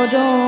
করো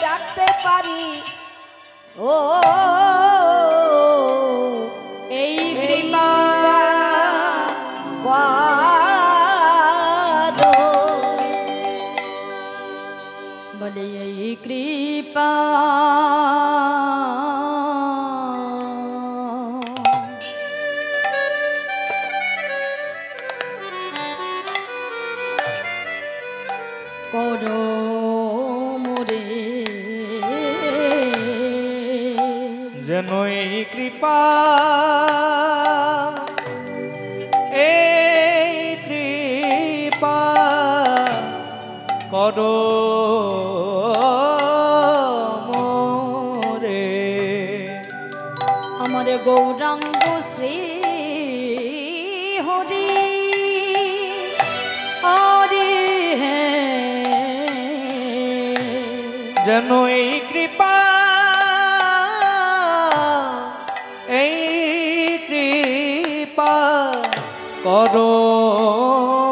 ডাকতে পারি ও এই কৃপা বলে এই কৃপা করো মোরে যেন এই কৃপা করো মোরে আমার গৌরাঙ্গ শ্রী হরি হরি যেন এই কৃপা করো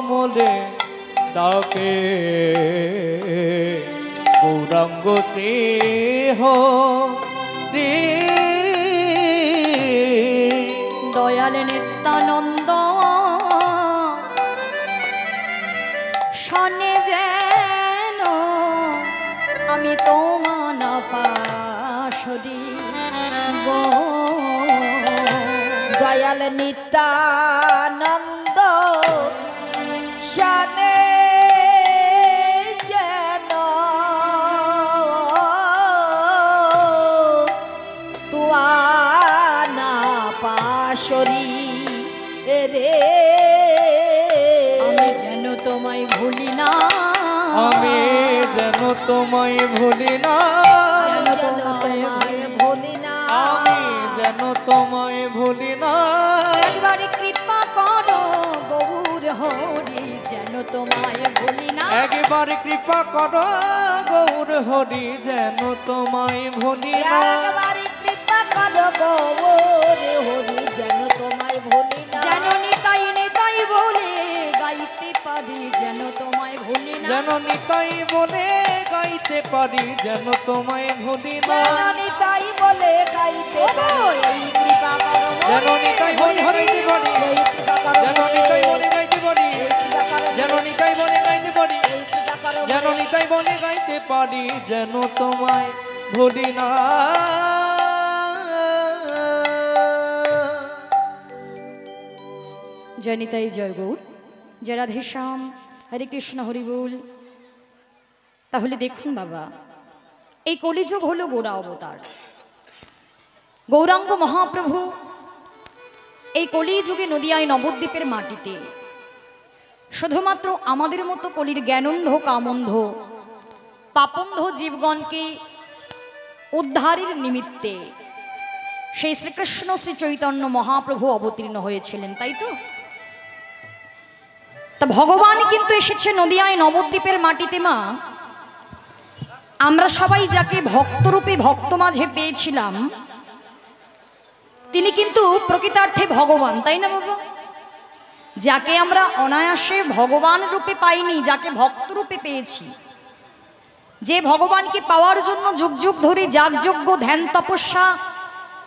মোরে ডাকে গৌরাঙ্গ শ্রীহ দয়াল নিত্যানন্দ শনে যেন আমি তোমা না পাই পাশরি গো দয়াল নিত্যানন্দ শানে যেন তুয়ানা পাশরি রে আমি যেন তোমায় ভুলি না আমি যেন তোমায় ভুলি না আমি যেন তোমায় ভুলি না একবার কৃপা করো গৌর হরি যেন তোমায় ভুলি না একবার কৃপা করো গৌর হরি যেন তোমায় ভুলি না একবার কৃপা করো গৌর হরি যেন তোমায় ভুলি না যেন নিতাই নিতাই বলে গাইতে পারি যেন তোমায় ভুলি না যেন নিতাই বলে গাইতে পারি যেন তোমায় ভুলি না নিতাই বলে গাইতে পারি কৃপা করো যেন নিতাই বলে গাইতে পারি যেন নিতাই বলে গাইতে পারি যেন নিতাই বলে গাইতে পারি যেন নিতাই বলে গাইতে পারি যেন তোমায় ভুলি না জয় নিতাই জয় গৌর জয় রাধেশ্যাম হরে কৃষ্ণ হরি বল। তাহলে দেখুন বাবা, এই কলিযুগ হলো গোড়া অবতার। গৌরাঙ্গ মহাপ্রভু এই কলিযুগে নদিয়ায় নবদ্বীপের মাটিতে শুধুমাত্র আমাদের মতো কলির জ্ঞানন্ধ কামন্ধ পাপন্ধ জীবগণকে উদ্ধারের নিমিত্তে সেই শ্রীকৃষ্ণ শ্রী চৈতন্য মহাপ্রভু অবতীর্ণ হয়েছিলেন, তাই তো? তা ভগবান কিন্তু এসেছে নদিয়ায় নবদ্বীপের মাটিতে। মা, আমরা সবাই যাকে ভক্তরূপে ভক্ত মাঝে পেয়েছিলাম তিনি কিন্তু প্রকৃতার্থে ভগবান, তাই না বাবা? যাকে আমরা অনায়াসে ভগবান রূপে পাইনি, যাকে ভক্ত রূপে পেয়েছি, যে ভগবানকে পাওয়ার জন্য যুগ যুগ ধরে যাগযজ্ঞ ধ্যান তপস্যা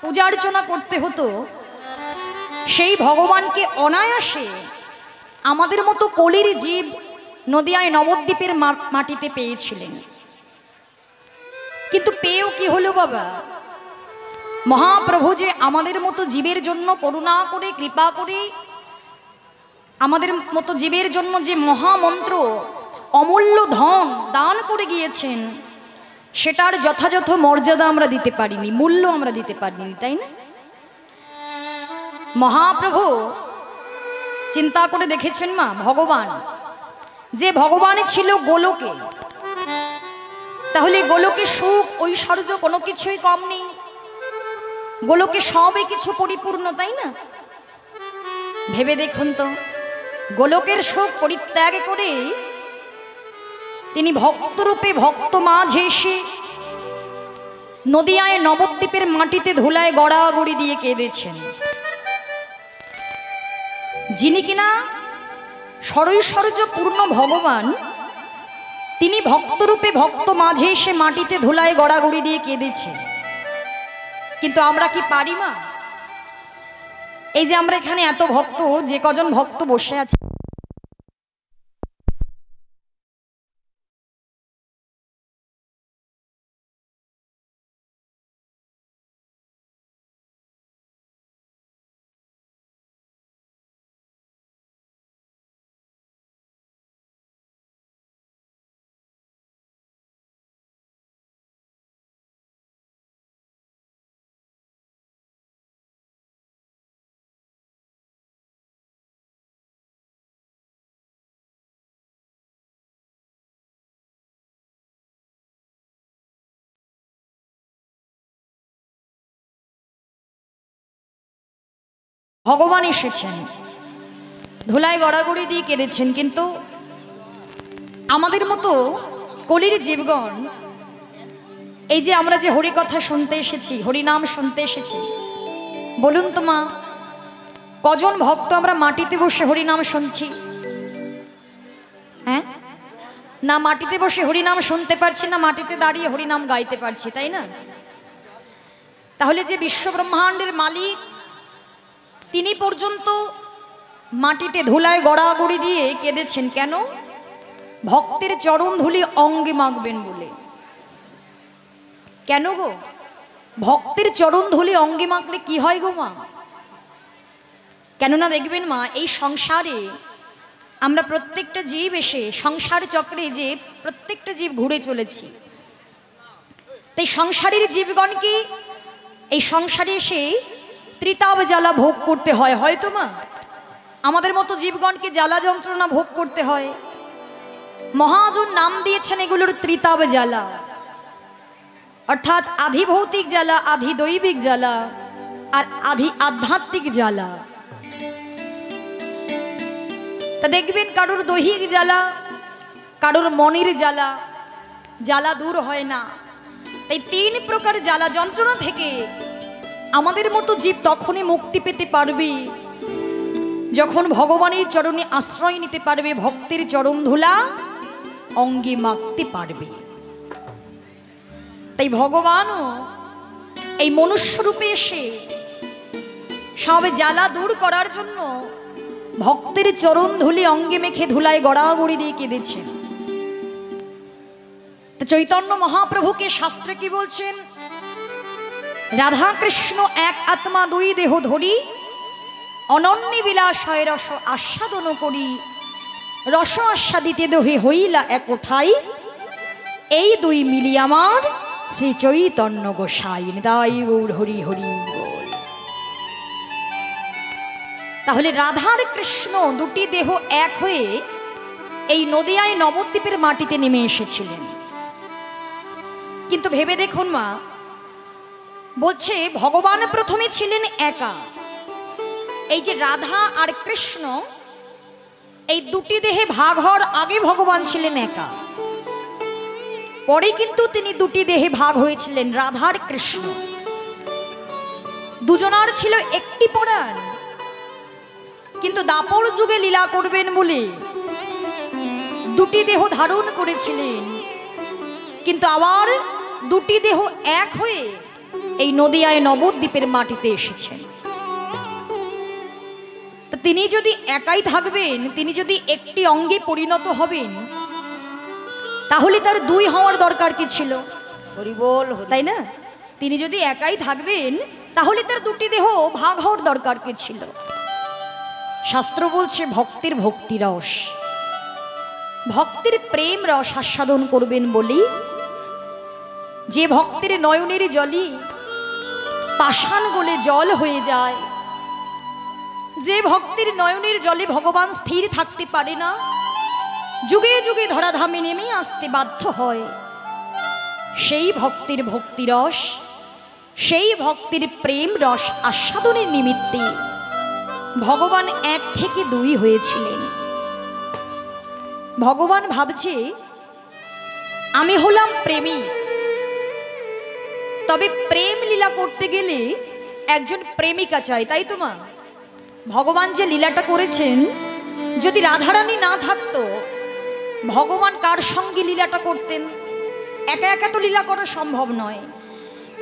পূজার্চনা করতে হতো, সেই ভগবানকে অনায়াসে আমাদের মতো কলির জীব নদিয়ায় নবদ্বীপের মাটিতে পেয়েছিলেন। কিন্তু পেয়েও কি হলো বাবা? মহাপ্রভু যে আমাদের মতো জীবের জন্য করুণা করে কৃপা করে আমাদের মতো জীবের জন্য যে মহামন্ত্র অমূল্য ধন দান করে গিয়েছেন, সেটার যথাযথ মর্যাদা আমরা দিতে পারিনি, মূল্য আমরা দিতে পারিনি, তাই না? মহাপ্রভু চিন্তা করে দেখেছেন মা, ভগবান যে ভগবান ছিল গোলকে, তাহলে গোলকে সুখ ঐশ্বর্য কোনো কিছুই কম নেই, গোলকে সবই কিছু পরিপূর্ণ, তাই না? ভেবে দেখুন তো, গোলকের সুখ পরিত্যাগ করে তিনি ভক্তরূপে ভক্ত মাঝে এসে নদিয়ায় নবদ্বীপের মাটিতে ধুলায় গড়াগড়ি দিয়ে কেঁদেছেন। যিনি কিনা সরৈশ্বর্য পূর্ণ ভগবান, তিনি ভক্তরূপে ভক্ত মাঝে এসে মাটিতে ধুলায় গড়াগড়ি দিয়ে কেঁদেছেন। কিন্তু আমরা কি পারি মা? এই যে আমরা এখানে এত ভক্ত, যে কজন ভক্ত বসে আছে, ভগবান এসেছেন, ধুলায় গড়াগড়ি দিয়ে কেঁদেছেন, কিন্তু আমাদের মতো কলির জীবগণ, এই যে আমরা যে হরি কথা শুনতে এসেছি, হরিনাম শুনতে এসেছি, বলুন তো মা, কজন ভক্ত আমরা মাটিতে বসে হরিনাম শুনছি? হ্যাঁ, না মাটিতে বসে হরিনাম শুনতে পারছি, না মাটিতে দাঁড়িয়ে হরিনাম গাইতে পারছি, তাই না? তাহলে যে বিশ্ব ব্রহ্মাণ্ডের মালিক, তিনি পর্যন্ত মাটিতে ধুলায় গড়াগড়ি দিয়ে কেঁদেছেন, কেন? ভক্তের চরণ ধুলি অঙ্গে মাখবেন বলে। কেন গো? ভক্তের চরণ ধুলি অঙ্গে মাখলে কি হয় গো মা? কেননা দেখবেন মা, এই সংসারে আমরা প্রত্যেকটা জীব এসে সংসার চক্রে যে প্রত্যেকটা জীব ঘুরে চলেছি, তাই সংসারের জীবগণকে এই সংসারে এসে ত্রিতাপ জ্বালা ভোগ করতে হয়। হয়তো মা আমাদের মতো জীবগণকে জ্বালা যন্ত্রণা ভোগ করতে হয়। মহাজন নাম দিয়েছেন এগুলোর ত্রিতাপ জ্বালা, অর্থাৎ আধিভৌতিক জ্বালা, আধিদৈবিক জ্বালা আর আধ্যাত্মিক জ্বালা। তা দেখবেন কারোর দৈহিক জ্বালা, কারোর মনের জ্বালা, জ্বালা দূর হয় না। তাই 3 প্রকার জ্বালা যন্ত্রণা থেকে আমাদের মতো জীব তখনই মুক্তি পেতে পারবে যখন ভগবানের চরণে আশ্রয় নিতে পারবে, ভক্তের চরণ ধুলা অঙ্গে মাখতে পারবে। তাই ভগবানও এই মনুষ্য রূপে এসে সব জ্বালা দূর করার জন্য ভক্তের চরণ ধুলি অঙ্গে মেখে ধুলায় গড়াগড়ি দিয়ে কেঁদেছেন। তো চৈতন্য মহাপ্রভুকে শাস্ত্রে কি বলছেন? রাধা কৃষ্ণ এক আত্মা দুই দেহ ধরি, অনন্য বিলাসয় রস আস্বাদন করি, রস আস্বাদিতে দেহে হইলা এক ঠাই, এই দুই মিলি আমার শ্রী চৈতন্য গোসাই নিতাই গৌর হরি হরি বল। তাহলে রাধার কৃষ্ণ দুটি দেহ এক হয়ে এই নদিয়ায় নবদ্বীপের মাটিতে নেমে এসেছিলেন। কিন্তু ভেবে দেখুন মা, বলছে ভগবান প্রথমে ছিলেন একা। এই যে রাধা আর কৃষ্ণ এই দুটি দেহে ভাগ হওয়ার আগে ভগবান ছিলেন একা, পরে কিন্তু তিনি দুটি দেহে ভাগ হয়েছিলেন। রাধার কৃষ্ণ দুজনার ছিল একটি পরাণ, কিন্তু দাপর যুগে লীলা করবেন বলে দুটি দেহ ধারণ করেছিলেন, কিন্তু আবার দুটি দেহ এক হয়ে এই নদিয়ায় নবদ্বীপের মাটিতে এসেছেন। তিনি যদি একাই থাকবেন, তিনি যদি একটি অঙ্গে পরিণত হবেন, তাহলে তার দুই হওয়ার দরকার কি ছিল? হরিবোল, তাই না? তিনি যদি একাই থাকবেন তাহলে তার দুটি দেহ ভাগ হওয়ার দরকার কি ছিল? শাস্ত্র বলছে ভক্তের ভক্তি রস, ভক্তের প্রেম রস আস্বাদন করবেন বলি যে ভক্তের নয়নের জলই পাষাণ গলে জল হয়ে যায়, যে ভক্তের নয়নের জলে ভগবান স্থির থাকতে পারে না, যুগে যুগে ধরাধামে নেমে আসতে বাধ্য হয়, সেই ভক্তের ভক্তি রস, সেই ভক্তের প্রেম রস আস্বাদনের নিমিত্তে ভগবান 1 থেকে 2 হয়েছিলেন। ভগবান ভাবছে আমি হলাম প্রেমী, তবে প্রেম লীলা করতে গেলে একজন প্রেমিকা চাই, তাই তো মা? ভগবান যে লীলাটা করেছেন, যদি রাধারানী না থাকতো ভগবান কার সঙ্গে লীলাটা করতেন? একা একা তো লীলা করা সম্ভব নয়।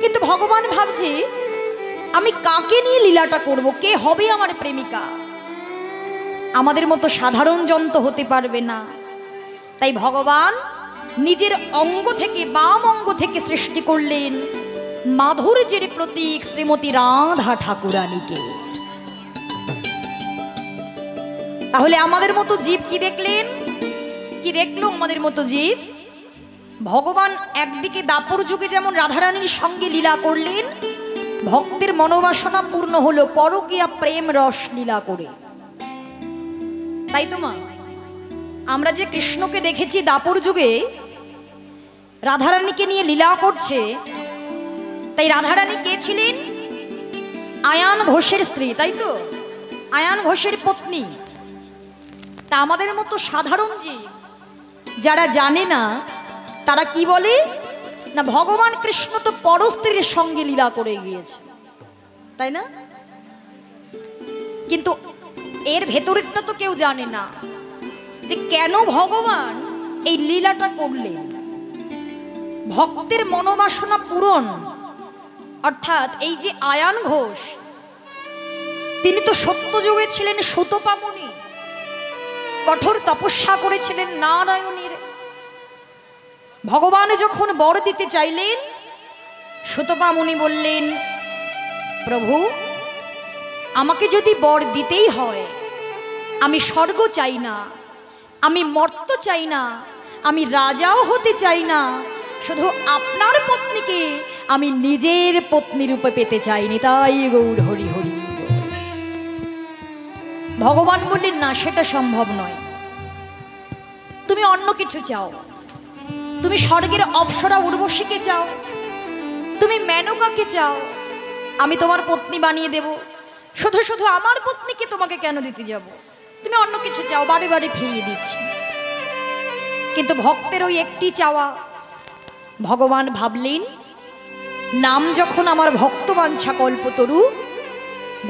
কিন্তু ভগবান ভাবছে আমি কাকে নিয়ে লীলাটা করব, কে হবে আমার প্রেমিকা? আমাদের মতো সাধারণ জন্তু হতে পারবে না। তাই ভগবান নিজের অঙ্গ থেকে, বাম অঙ্গ থেকে সৃষ্টি করলেন মাধুর্যের প্রতীক শ্রীমতী রাধা ঠাকুরানীকে। তাহলে আমাদের মতো জীব কি দেখলেন? কি দেখলো আমাদের মতো জীব? ভগবান একদিকে দাপর যুগে যেমন রাধারানীর সঙ্গে লীলা করলেন, ভক্তের মনোবাসনা পূর্ণ হলো পরকীয়া প্রেম রস লীলা করে, তাই তো মা? আমরা যে কৃষ্ণকে দেখেছি দাপর যুগে রাধারানীকে নিয়ে লীলা করছে, তাই রাধারানী কে ছিলেন? আয়ান ঘোষের স্ত্রী, তাই তো? আয়ান ঘোষের পত্নী। তা আমাদের মতো সাধারণ জীব যারা জানে না, তারা কি বলে না ভগবান কৃষ্ণ তো পরস্ত্রীর সঙ্গে লীলা করে গিয়েছে, তাই না? কিন্তু এর ভেতরেরটা তো কেউ জানে না যে কেন ভগবান এই লীলাটা করলেন। ভক্তের মনোবাসনা পূরণ, অর্থাৎ এই যে আয়ান ঘোষ, তিনি তো সত্য যুগে ছিলেন সুতপামনি, কঠোর তপস্যা করেছিলেন নারায়ণের। ভগবান যখন বর দিতে চাইলেন, সুতপা মুনি বললেন, প্রভু আমাকে যদি বর দিতেই হয়, আমি স্বর্গ চাই না, আমি মর্ত চাই না, আমি রাজাও হতে চাই না, শুধু আপনার পত্নীকে আমি নিজের পত্নী রূপে পেতে চাইনি, তাই গৌর হরি হরি। ভগবান বললেন, না সেটা সম্ভব নয়, তুমি অন্য কিছু চাও, তুমি স্বর্গের অপ্সরা উর্বশীকে চাও, তুমি মেনকাকে চাও, আমি তোমার পত্নী বানিয়ে দেব, শুধু শুধু আমার পত্নীকে তোমাকে কেন দিতে যাব, তুমি অন্য কিছু চাও, বারে বারে ফিরিয়ে দিচ্ছি। কিন্তু ভক্তের ওই একটি চাওয়া, ভগবান ভাবলেন নাম যখন আমার ভক্তবাঞ্ছা কল্পতরু,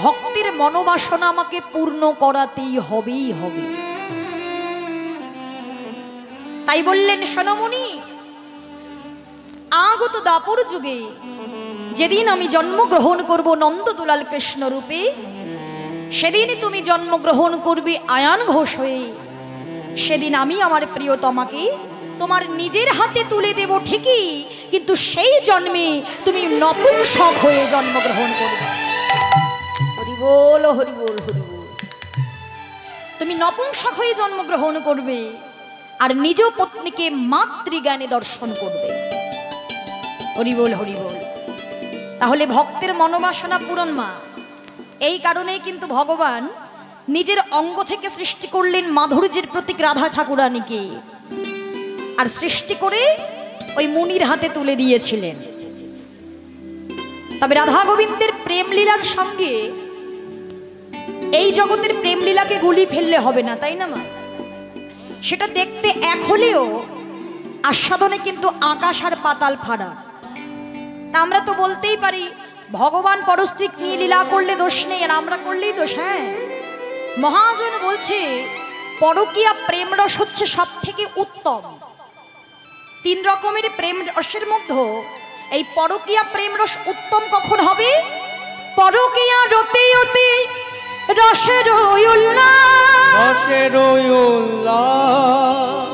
ভক্তের মনোবাসনা আমাকে পূর্ণ করাতেই হবেই হবে। তাই বললেন, সোনামণি আগত দাপর যুগে যেদিন আমি জন্মগ্রহণ করব নন্দদুলাল কৃষ্ণ রূপে, সেদিন তুমি জন্মগ্রহণ করবে আয়ান ঘোষ হয়ে, সেদিন আমি আমার প্রিয়তমাকে তোমার নিজের হাতে তুলে দেব ঠিকই, কিন্তু সেই জন্মে তুমি নপুংসক হয়ে জন্মগ্রহণ করবে। হরি বল হরি বল হরি বল। তুমি নপুংসক হয়ে জন্মগ্রহণ করবে আর নিজ পত্নীকে মাতৃজ্ঞানে দর্শন করবে। হরি বল হরি বল। তাহলে ভক্তের মনোবাসনা পূরণ মা। এই কারণেই কিন্তু ভগবান নিজের অঙ্গ থেকে সৃষ্টি করলেন মাধুর্যের প্রতীক রাধা ঠাকুরানীকে, আর সৃষ্টি করে ওই মুনির হাতে তুলে দিয়েছিলেন। তবে রাধা গোবিন্দের প্রেমলীলার সঙ্গে এই জগতের প্রেমলীলাকে গুলি ফেললে হবে না, তাই না মা? সেটা দেখতে এক হলেও আস্বাদনে কিন্তু আকাশ আর পাতাল ফাড়া। আমরা তো বলতেই পারি ভগবান পরস্ত্রীক নিয়ে লীলা করলে দোষ নেই, আর আমরা করলেই দোষ। হ্যাঁ, মহাজন বলছে পরকীয়া প্রেম রস হচ্ছে সব থেকে উত্তম। 3 রকমের প্রেম রসের মধ্যে এই পরকীয়া প্রেম রস উত্তম কখন হবে? পরকীয়া রতে রতে রসের উল্লাস,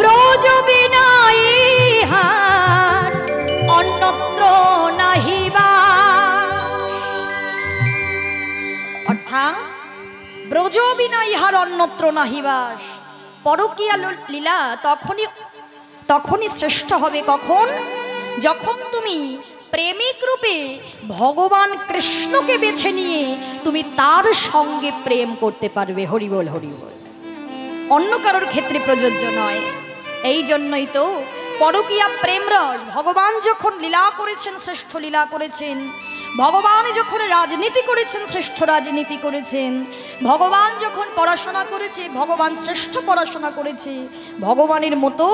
ব্রজ বিনাই হার অন্যত্র নাহিবা। অর্থাৎ ব্রজ বিনা ইহার অন্যত্র নাহিবাস। পরকীয়া লীলা তখনই শ্রেষ্ঠ হবে কখন? যখন তুমি প্রেমিক রূপে ভগবান কৃষ্ণকে বেছে নিয়ে তুমি তার সঙ্গে প্রেম করতে পারবে। হরি বল হরি বল। অন্য কারোর ক্ষেত্রে প্রযোজ্য নয়। এই জন্যই তো পরকীয়া প্রেম রস ভগবান যখন লীলা করেছেন, শ্রেষ্ঠ লীলা করেছেন। ভগবান যখন রাজনীতি করেছেন, শ্রেষ্ঠ রাজনীতি করেছেন। ভগবান যখন পড়াশোনা করেছে, ভগবান শ্রেষ্ঠ পড়াশোনা করেছে। ভগবানের মতো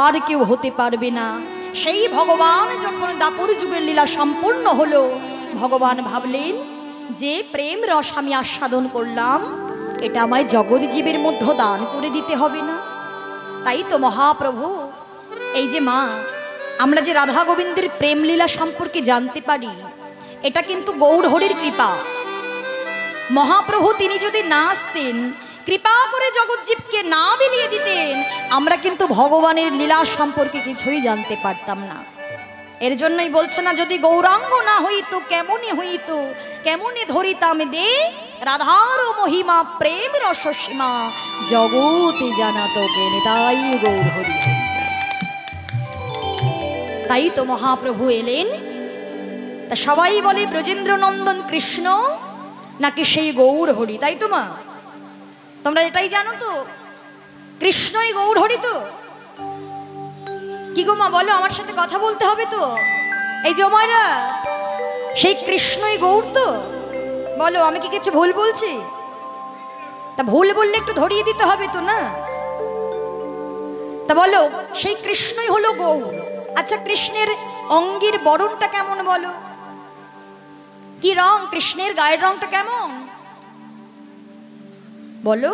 আর কেউ হতে পারবে না। সেই ভগবান যখন দাপর যুগের লীলা সম্পূর্ণ হলো, ভগবান ভাবলেন যে প্রেম রস আমি আস্বাদন করলাম, এটা আমায় জগৎ জীবের মধ্যে দান করে দিতে হবে না? তাই তো মহাপ্রভু, এই যে মা, আমরা যে রাধা গোবিন্দের প্রেম লীলা সম্পর্কে জানতে পারি, এটা কিন্তু গৌর হরির কৃপা। মহাপ্রভু তিনি যদি না আসতেন, কৃপা করে জগৎজীবকে না বিলিয়ে দিতেন, আমরা কিন্তু ভগবানের লীলা সম্পর্কে কিছুই জানতে পারতাম না। এর জন্যই বলছে না, যদি গৌরাঙ্গ না হইতো কেমনে হইতো, কেমনে ধরিতাম দে রাধার মহিমা প্রেম রসসীমা, জগতে জানাতো জ্ঞানে। তাই গৌর হরি। তাই তো মহাপ্রভু এলেন। তা সবাই বলে ব্রজেন্দ্র নন্দন কৃষ্ণ নাকি সেই গৌর হরি, তাই তো মা? তোমরা এটাই জানো তো, কৃষ্ণই গৌর হরি তো? কি গো মা বলো, আমার সাথে কথা বলতে হবে তো। এই যে ওমায়রা, সেই কৃষ্ণই গৌর তো? বলো, আমি কি কিছু ভুল বলছি? তা ভুল বললে একটু ধরিয়ে দিতে হবে তো না? তা বলো, সেই কৃষ্ণই হলো গৌর। আচ্ছা, কৃষ্ণের অঙ্গের বরণটা কেমন বলো? কি রং? কৃষ্ণের গায়ের রংটা কেমন বলো?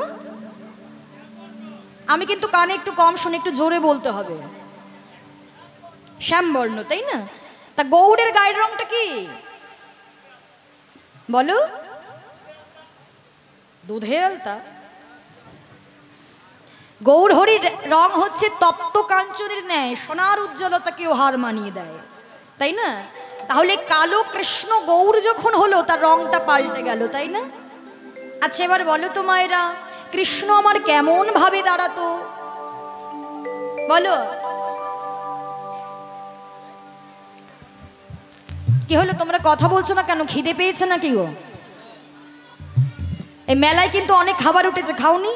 আমি কিন্তু কানে একটু কম শুনে, একটু জোরে বলতে হবে। শ্যামবর্ণ, তাই না? তা গৌড়ের গায়ের রংটা কি বলো? দুধের আলতা। গৌর হরির রং হচ্ছে তপ্ত কাঞ্চনের ন্যায়, সোনার উজ্জ্বলতাকেও হার মানিয়ে দেয়, তাই না? তাহলে কালো কৃষ্ণ গৌর যখন হলো তার রংটা পাল্টে গেল, তাই না? আচ্ছা এবার বলো তো মায়েরা, কৃষ্ণ আমার কেমন ভাবে দাঁড়াতো বলো? কি হলো, তোমরা কথা বলছো না কেন? খিদে পেয়েছে নাকি গো? এই মেলায় কিন্তু অনেক খাবার উঠেছে, খাওনি?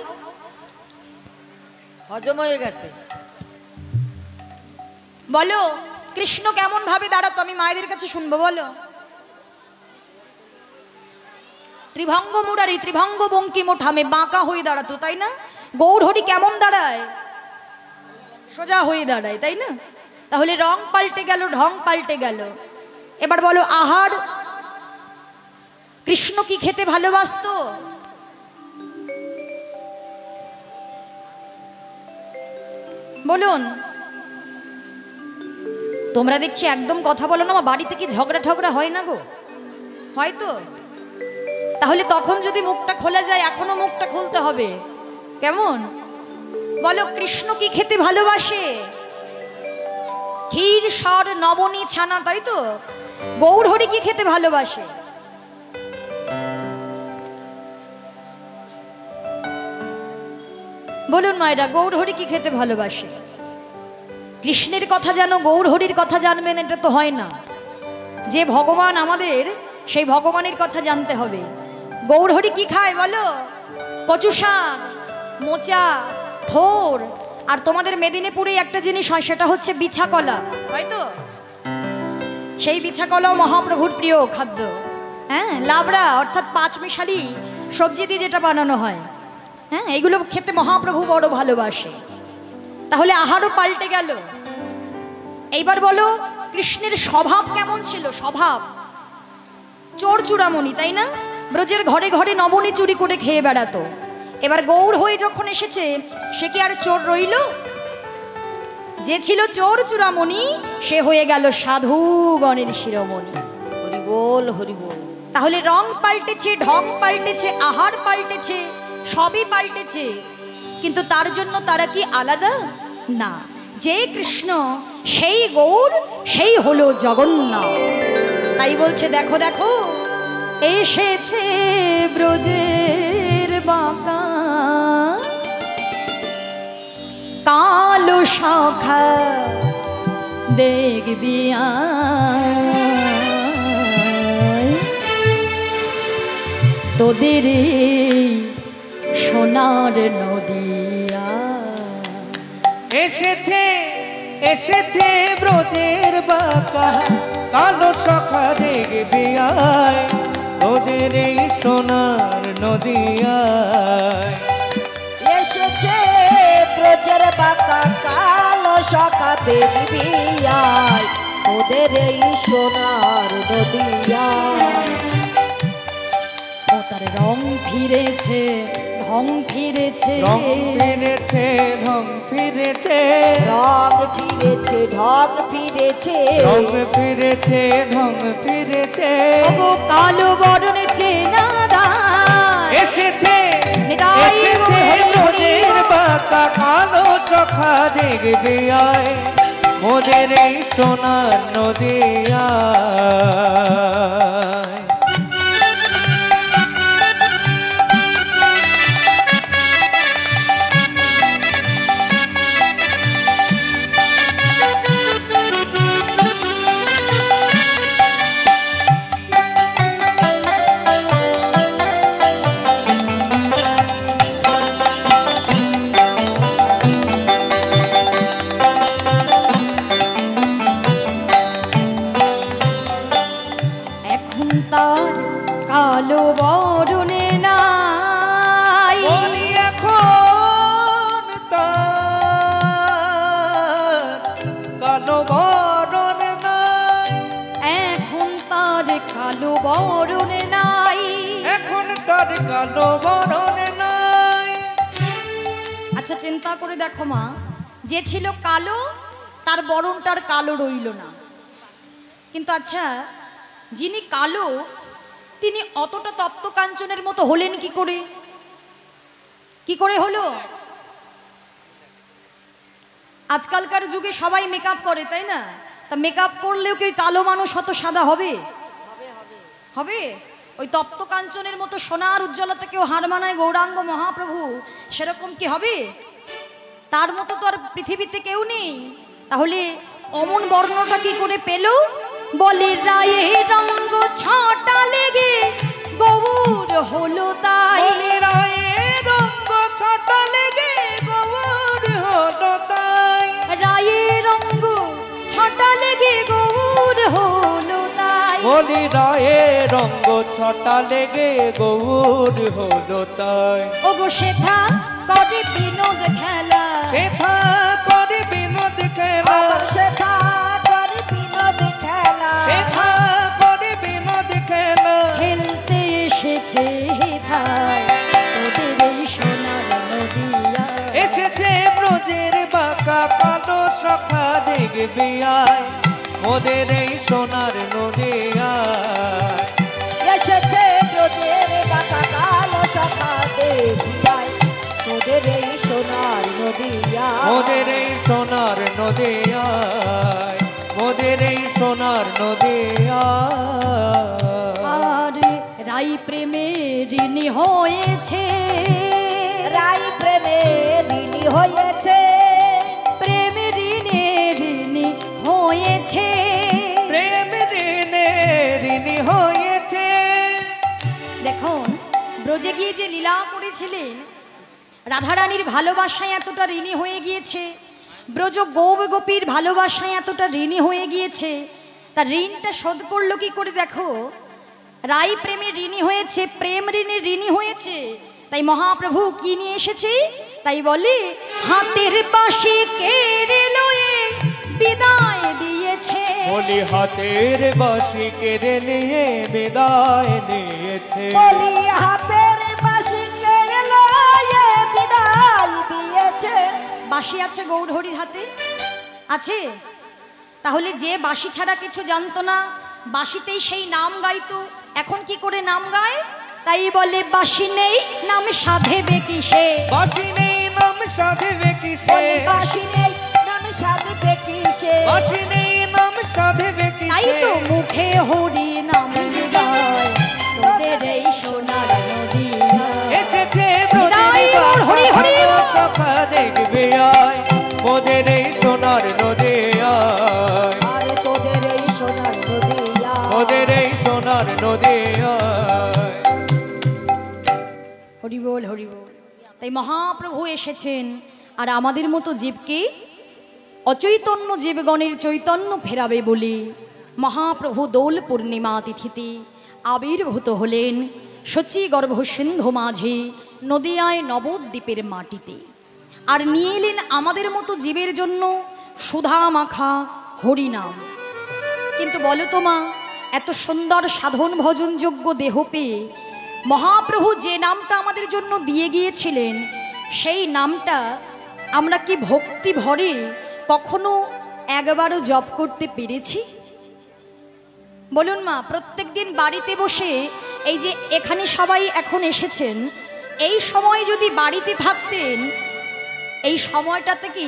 হজম হয়ে গেছে। বলো কৃষ্ণ কেমন ভাবে দাঁড়াতো, আমি মায়েদের কাছে শুনবো, বলো। ত্রিভঙ্গ মুরারি ত্রিভঙ্গ বঙ্কিম ঠামে বাঁকা হয়ে দাঁড়াতো, তাই না? গৌরহরি কেমন দাঁড়ায়? সোজা হয়ে দাঁড়ায়, তাই না? তাহলে রং পাল্টে গেল, ঢং পাল্টে গেল। এবার বলো আহার, কৃষ্ণ কি খেতে ভালোবাসতো? বলুন। তোমরা দেখছি একদম কথা বলো না, বাড়িতে কি ঝগড়া ঠগড়া হয় না গো? হয়তো। তাহলে তখন যদি মুখটা খোলা যায়, এখনো মুখটা খুলতে হবে। কেমন বলো, কৃষ্ণ কি খেতে ভালোবাসে? ক্ষীর সর নবনী ছানা, তাই তো? গৌরহরি কি খেতে ভালোবাসে? বলুন মায়েরা, গৌরহরি কি খেতে ভালোবাসে? কৃষ্ণের কথা জানো, গৌরহরির কথা জানবেন, এটা তো হয় না। যে ভগবান আমাদের, সেই ভগবানের কথা জানতে হবে। গৌরহরি কি খায় বলো? কচু শাক, মোচা, থোর, আর তোমাদের মেদিনীপুরে একটা জিনিস হয়, সেটা হচ্ছে বিছা কলা, হয়তো? সেই বিছা কলাও মহাপ্রভুর প্রিয় খাদ্য। হ্যাঁ, লাবড়া অর্থাৎ পাঁচমিশালি সবজি দিয়ে যেটা বানানো হয়, হ্যাঁ, এগুলো খেতে মহাপ্রভু বড় ভালোবাসে। তাহলে আহারও পাল্টে গেল। এইবার বলো কৃষ্ণের স্বভাব কেমন ছিল? স্বভাব চোর চূড়ামণি, তাই না? ব্রজের ঘরে ঘরে নবনী চুরি করে খেয়ে বেড়াতো। এবার গৌর হয়ে যখন এসেছে, সে কি আর চোর রইল? যে ছিল চোর চূড়ামণি, সে হয়ে গেল সাধুগণের শিরোমণি। হরি বল, হরি বল। তাহলে রং পাল্টেছে, ঢং পাল্টেছে, আহার পাল্টেছে, সবই পাল্টেছে, কিন্তু তার জন্য তারা কি আলাদা? না। যে কৃষ্ণ, সেই গৌর, সেই হলো জগন্নাথ। তাই বলছে দেখো দেখো এসেছে ব্রজের বাঁকা কালো শাখা, দেখবি তোদের সোনার নদিয়া। এসেছে এসেছে ব্রজের বাঁকা কালো শাখা, দেখবি আয় তোদের এই সোনার নদিয়ায়। এসেছে ব্রজের বাঁকা কালো শাখা, দেখবি আয় ওদের এই সোনার নদিয়ায়। ও তার রং ফিরেছে, ঢং ফিরেছে, রং ফিরেছে, ঢং ফিরেছে, রং ফিরেছে, ঢং ফিরেছে, রং ফিরেছে, ঢং ফিরেছে। ও কালো বরণ চেনা দায় এসেছে নিতাই এসেছে ব্রজের বাঁকা কালো শাখা, দেখবি আয় মোদের এই সোনার নদিয়ায়। কালো বরণে নাই, বলি এখন তার কালো বরণ নাই, এখন তার কালো বরণে নাই, এখন তার কালো বরণ নাই। আচ্ছা চিন্তা করে দেখো মা, যে ছিল কালো তার বরণটার কালো রইল না, কিন্তু আচ্ছা যিনি কালো তিনি অতটা তপ্ত কাঞ্চনের মতো হলেন কি করে? কি করে হলো? আজকালকার যুগে সবাই মেকআপ করে, তাই না? তা মেকআপ করলেও কি ওই কালো মানুষ অত সাদা হবে? হবে? ওই তপ্ত কাঞ্চনের মতো সোনার উজ্জ্বলতা কেউ হার মানায় গৌরাঙ্গ মহাপ্রভু, সেরকম কি হবে? তার মতো তো আর পৃথিবীতে কেউ নেই। তাহলে অমন বর্ণটা কি করে পেল? বলে রায়ে রঙ্গ ছাটা লেগে গৌর হলো তাই। বলি রায়ে রঙ্গ ছাটা লেগে গৌর হলো তাই। রায়ে রঙ্গ ছাটা লেগে গৌর হলো তাই। বলি রায়ে রঙ্গ ছাটা লেগে গৌর হলো তাই। ওগো সেথা করে বিনোদ খেলা, সেথা করে বিনোদ খেলা, সেথা করে বিনোদ খেলা, সেথা করে বিনোদ খেলা। খেলতে এসেছে হেথায় তোদের এই সোনার নদিয়া। এসেছে ব্রজের বাঁকা কালো সখা দেখবি আয়, ওদের এই সোনার নদিয়ায়। এসেছে ব্রজের বাঁকা কালো সখা দেখিয়ায়, তোদের এই সোনার নদিয়া, ওদের এই সোনার নদিয়ায়, ওদের এই সোনার নদিয়ায়। আর রাই প্রেমে ঋণী হয়েছে, রাই প্রেমে ঋণী হয়েছে, প্রেমে ঋণে ঋণী হয়েছে। প্রেম ঋণে ঋণী হয়েছে। দেখুন ব্রজে গিয়ে যে লীলা করেছিলেন, রাধারানীর ভালোবাসায় এতটা ঋণী হয়ে গিয়েছে, ব্রজ গৌব গোপীর ভালোবাসায় এতটা ঋণী হয়ে গিয়েছে, তার ঋণটা শোধ করলো কি করে? দেখো, রাই প্রেমে ঋণী হয়েছে, প্রেম ঋণে ঋণী হয়েছে, তাই মহাপ্রভু কি নিয়ে এসেছে? তাই বলে হাতের বাঁশি কেড়ে লয়ে বিদায় দিয়েছে। বলি হাতের বাঁশি কেড়ে নিয়ে বিদায় নিয়েছে। বলি হাতের বাঁশি কেড়ে লয়ে বিদায় দিয়েছে। বাঁশি আছে গৌরহরির হাতে? আছে? তাহলে যে বাঁশি ছাড়া কিছু জানতো না, বাঁশিতেই সেই নাম গাইতো, এখন কি করে নাম গায়? তাই বলে বাঁশি নেই নাম সাধেবে কিসে। বাঁশি নেই নাম সাধবে কিসে, বলি বাঁশি নেই নাম সাধবে কিসে, বাঁশি নেই নাম সাধবে তাই কিসে। তো মুখে হরি নাম যে গায় তোদের এই সোনার নদিয়া। এসেছে ব্রজের হরি হরি হরি বাঁকা কালো সখা দেখবি আয়, ওদের এই সোনার নদিয়ায়, আর তোদের এই সোনার নদিয়া, ওদের এই সোনার নদিয়ায়। হরি বল হরি বল। তাই মহাপ্রভু এসেছেন আর আমাদের মতো জীবকে অচৈতন্য জীবগণের চৈতন্য ফেরাবে বলে মহাপ্রভু দোল পূর্ণিমা তিথিতে আবির্ভূত হলেন শচী গর্ভ সিন্ধু মাঝে নদিয়ায় নবদ্বীপের মাটিতে, আর নিয়ে এলেন আমাদের মতো জীবের জন্য সুধা মাখা হরিনাম। কিন্তু বলো তো মা, এত সুন্দর সাধন ভজনযোগ্য দেহ পেয়ে মহাপ্রভু যে নামটা আমাদের জন্য দিয়ে গিয়েছিলেন, সেই নামটা আমরা কি ভক্তি ভরে কখনো একবারও জপ করতে পেরেছি? বলুন মা, প্রত্যেক দিন বাড়িতে বসে, এই যে এখানে সবাই এখন এসেছেন, এই সময় যদি বাড়িতে থাকতেন, এই সময়টাতে কি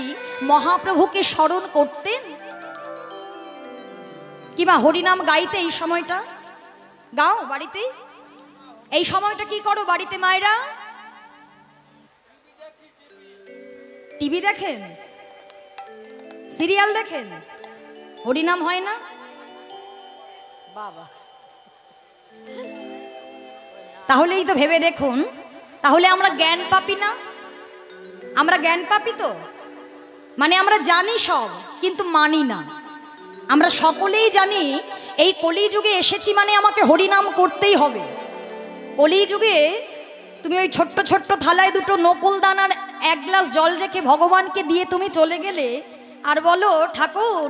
মহাপ্রভুকে স্মরণ করতেন? কিংবা হরিনাম গাইতে এই সময়টা গাও বাড়িতে? এই সময়টা কি করো বাড়িতে মায়েরা? টিভি দেখেন, সিরিয়াল দেখেন, হরিনাম হয় না? বাবা তাহলেই তো ভেবে দেখুন, তাহলে আমরা জ্ঞান পাপি না? আমরা জ্ঞান পাপি তো, মানে আমরা জানি সব কিন্তু মানি না। আমরা সকলেই জানি এই কলিযুগে এসেছি মানে আমাকে হরিনাম করতেই হবে। কলিযুগে তুমি ওই ছোট্ট ছোট্ট থালায় দুটো নকুল দানার এক গ্লাস জল রেখে ভগবানকে দিয়ে তুমি চলে গেলে আর বলো ঠাকুর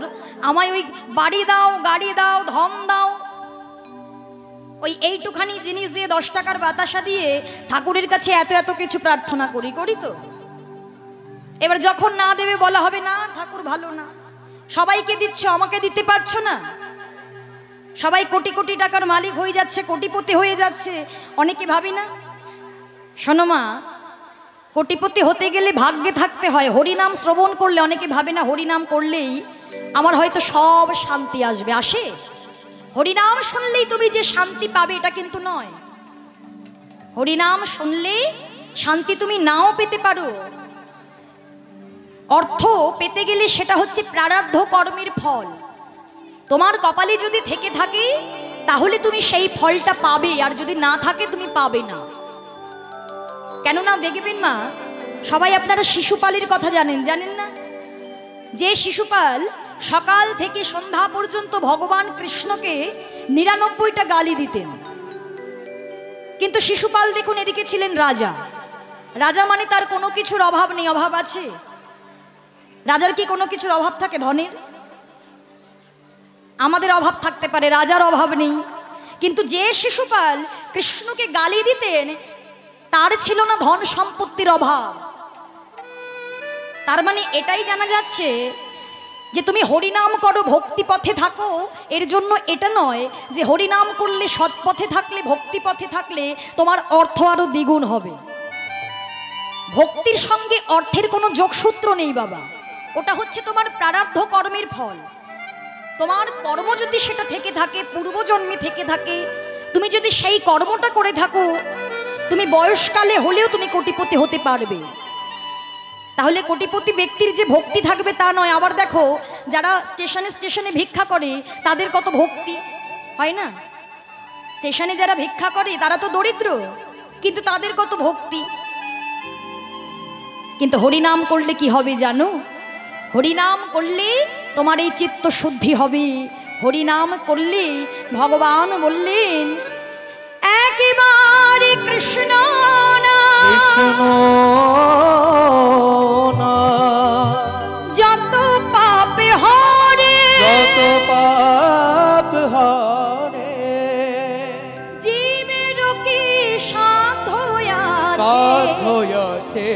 আমায় ওই বাড়ি দাও, গাড়ি দাও, ধন দাও, ওই এইটুখানি জিনিস দিয়ে 10 টাকার বাতাসা দিয়ে ঠাকুরের কাছে এত এত কিছু প্রার্থনা করি তো। এবার যখন না দেবে বলা হবে না ঠাকুর ভালো না, সবাইকে দিচ্ছ আমাকে দিতে পারছো না। সবাই কোটি কোটি টাকার মালিক হয়ে যাচ্ছে, কোটিপতি হয়ে যাচ্ছে, অনেকে ভাবি না? শোনো মা, কোটিপতি হতে গেলে ভাগ্যে থাকতে হয়। হরিনাম শ্রবণ করলে অনেকে ভাবে না হরিনাম করলেই আমার হয়তো সব শান্তি আসবে। আসে? হরিনাম শুনলেই তুমি যে শান্তি পাবে এটা কিন্তু নয়। হরিনাম শুনলে শান্তি তুমি নাও পেতে পারো। অর্থ পেতে গেলে সেটা হচ্ছে প্রারব্ধ কর্মের ফল। তোমার কপালে যদি থেকে থাকে তাহলে তুমি সেই ফলটা পাবে, আর যদি না থাকে তুমি পাবে না। কেননা দেখবেন মা, সবাই আপনারা শিশুপালের কথা জানেন, জানেন না? যে শিশুপাল সকাল থেকে সন্ধ্যা পর্যন্ত ভগবান কৃষ্ণকে ৯৯টা গালি দিতেন। কিন্তু শিশুপাল দেখুন এদিকে ছিলেন রাজা। রাজা মানে তার কোনো কিছুর অভাব নেই। অভাব আছে? রাজার কি কোনো কিছুর অভাব থাকে? ধনের? আমাদের অভাব থাকতে পারে, রাজার অভাব নেই। কিন্তু যে শিশুপাল কৃষ্ণকে গালি দিতেন তার ছিল না ধন সম্পত্তির অভাব। তার মানে এটাই জানা যাচ্ছে যে তুমি হরিনাম করো, ভক্তি পথে থাকো, এর জন্য এটা নয় যে হরিনাম করলে সৎ পথে থাকলে, ভক্তি পথে থাকলে তোমার অর্থ আরো দ্বিগুণ হবে। ভক্তির সঙ্গে অর্থের কোনো যোগসূত্র নেই বাবা। ওটা হচ্ছে তোমার প্রারব্ধ কর্মের ফল। তোমার কর্ম যদি সেটা থেকে থাকে, পূর্বজন্মে থেকে থাকে, তুমি যদি সেই কর্মটা করে থাকো, তুমি বয়সকালে হলেও তুমি কোটিপতি হতে পারবে। তাহলে কোটিপতি ব্যক্তির যে ভক্তি থাকবে তা নয়। আবার দেখো, যারা স্টেশনে স্টেশনে ভিক্ষা করে তাদের কত ভক্তি হয় না? স্টেশনে যারা ভিক্ষা করে তারা তো দরিদ্র, কিন্তু তাদের কত ভক্তি। কিন্তু হরিনাম করলে কি হবে জানো? হরিনাম করলে তোমার এই চিত্ত শুদ্ধি হবে। হরিনাম করলে ভগবান বললেন একেবারে কৃষ্ণ কৃষ্ণ যত পাপে হরে, যত পাপ হরে, জীবের কি সাধ্য আছে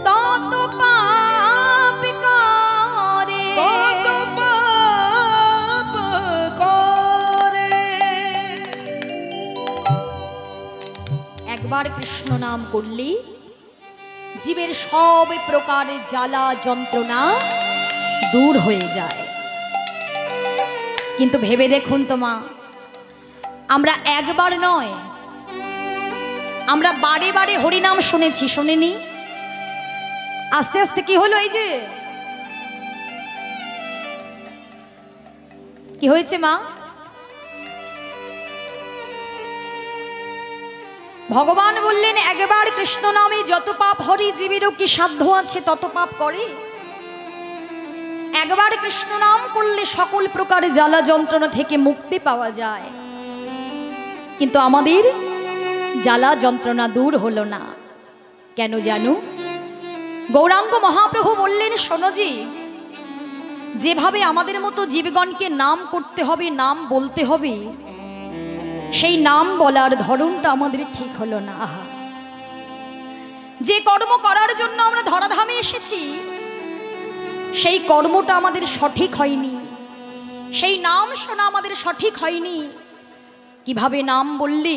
তত পাপ করে, তত পাপ করে। একবার কৃষ্ণ নাম করলে জীবের সব প্রকারের জ্বালা যন্ত্রণা দূর হয়ে যায়। কিন্তু ভেবে দেখুন তো মা, আমরা একবার নয়, আমরা বারে বারে হরিনাম শুনেছি, শোনেনি? আস্তে আস্তে কি হলো? এই যে কি হয়েছে মা? ভগবান বললেন একবার কৃষ্ণ নামে যত পাপ হরি, জীবেরও কি সাধ্য আছে তত পাপ করে। একবার কৃষ্ণ নাম করলে সকল প্রকার জ্বালা যন্ত্রণা থেকে মুক্তি পাওয়া যায়। কিন্তু আমাদের জ্বালা যন্ত্রণা দূর হলো না। কেন জানো? গৌরাঙ্গ মহাপ্রভু বললেন শোনোজি, যেভাবে আমাদের মতো জীবগণকে নাম করতে হবে, নাম বলতে হবে, সেই নাম বলার ধরনটা আমাদের ঠিক হলো না। আহা, যে কর্ম করার জন্য আমরা ধরাধামে এসেছি সেই কর্মটা আমাদের সঠিক হয়নি, সেই নাম শোনা আমাদের সঠিক হয়নি। কিভাবে নাম বললে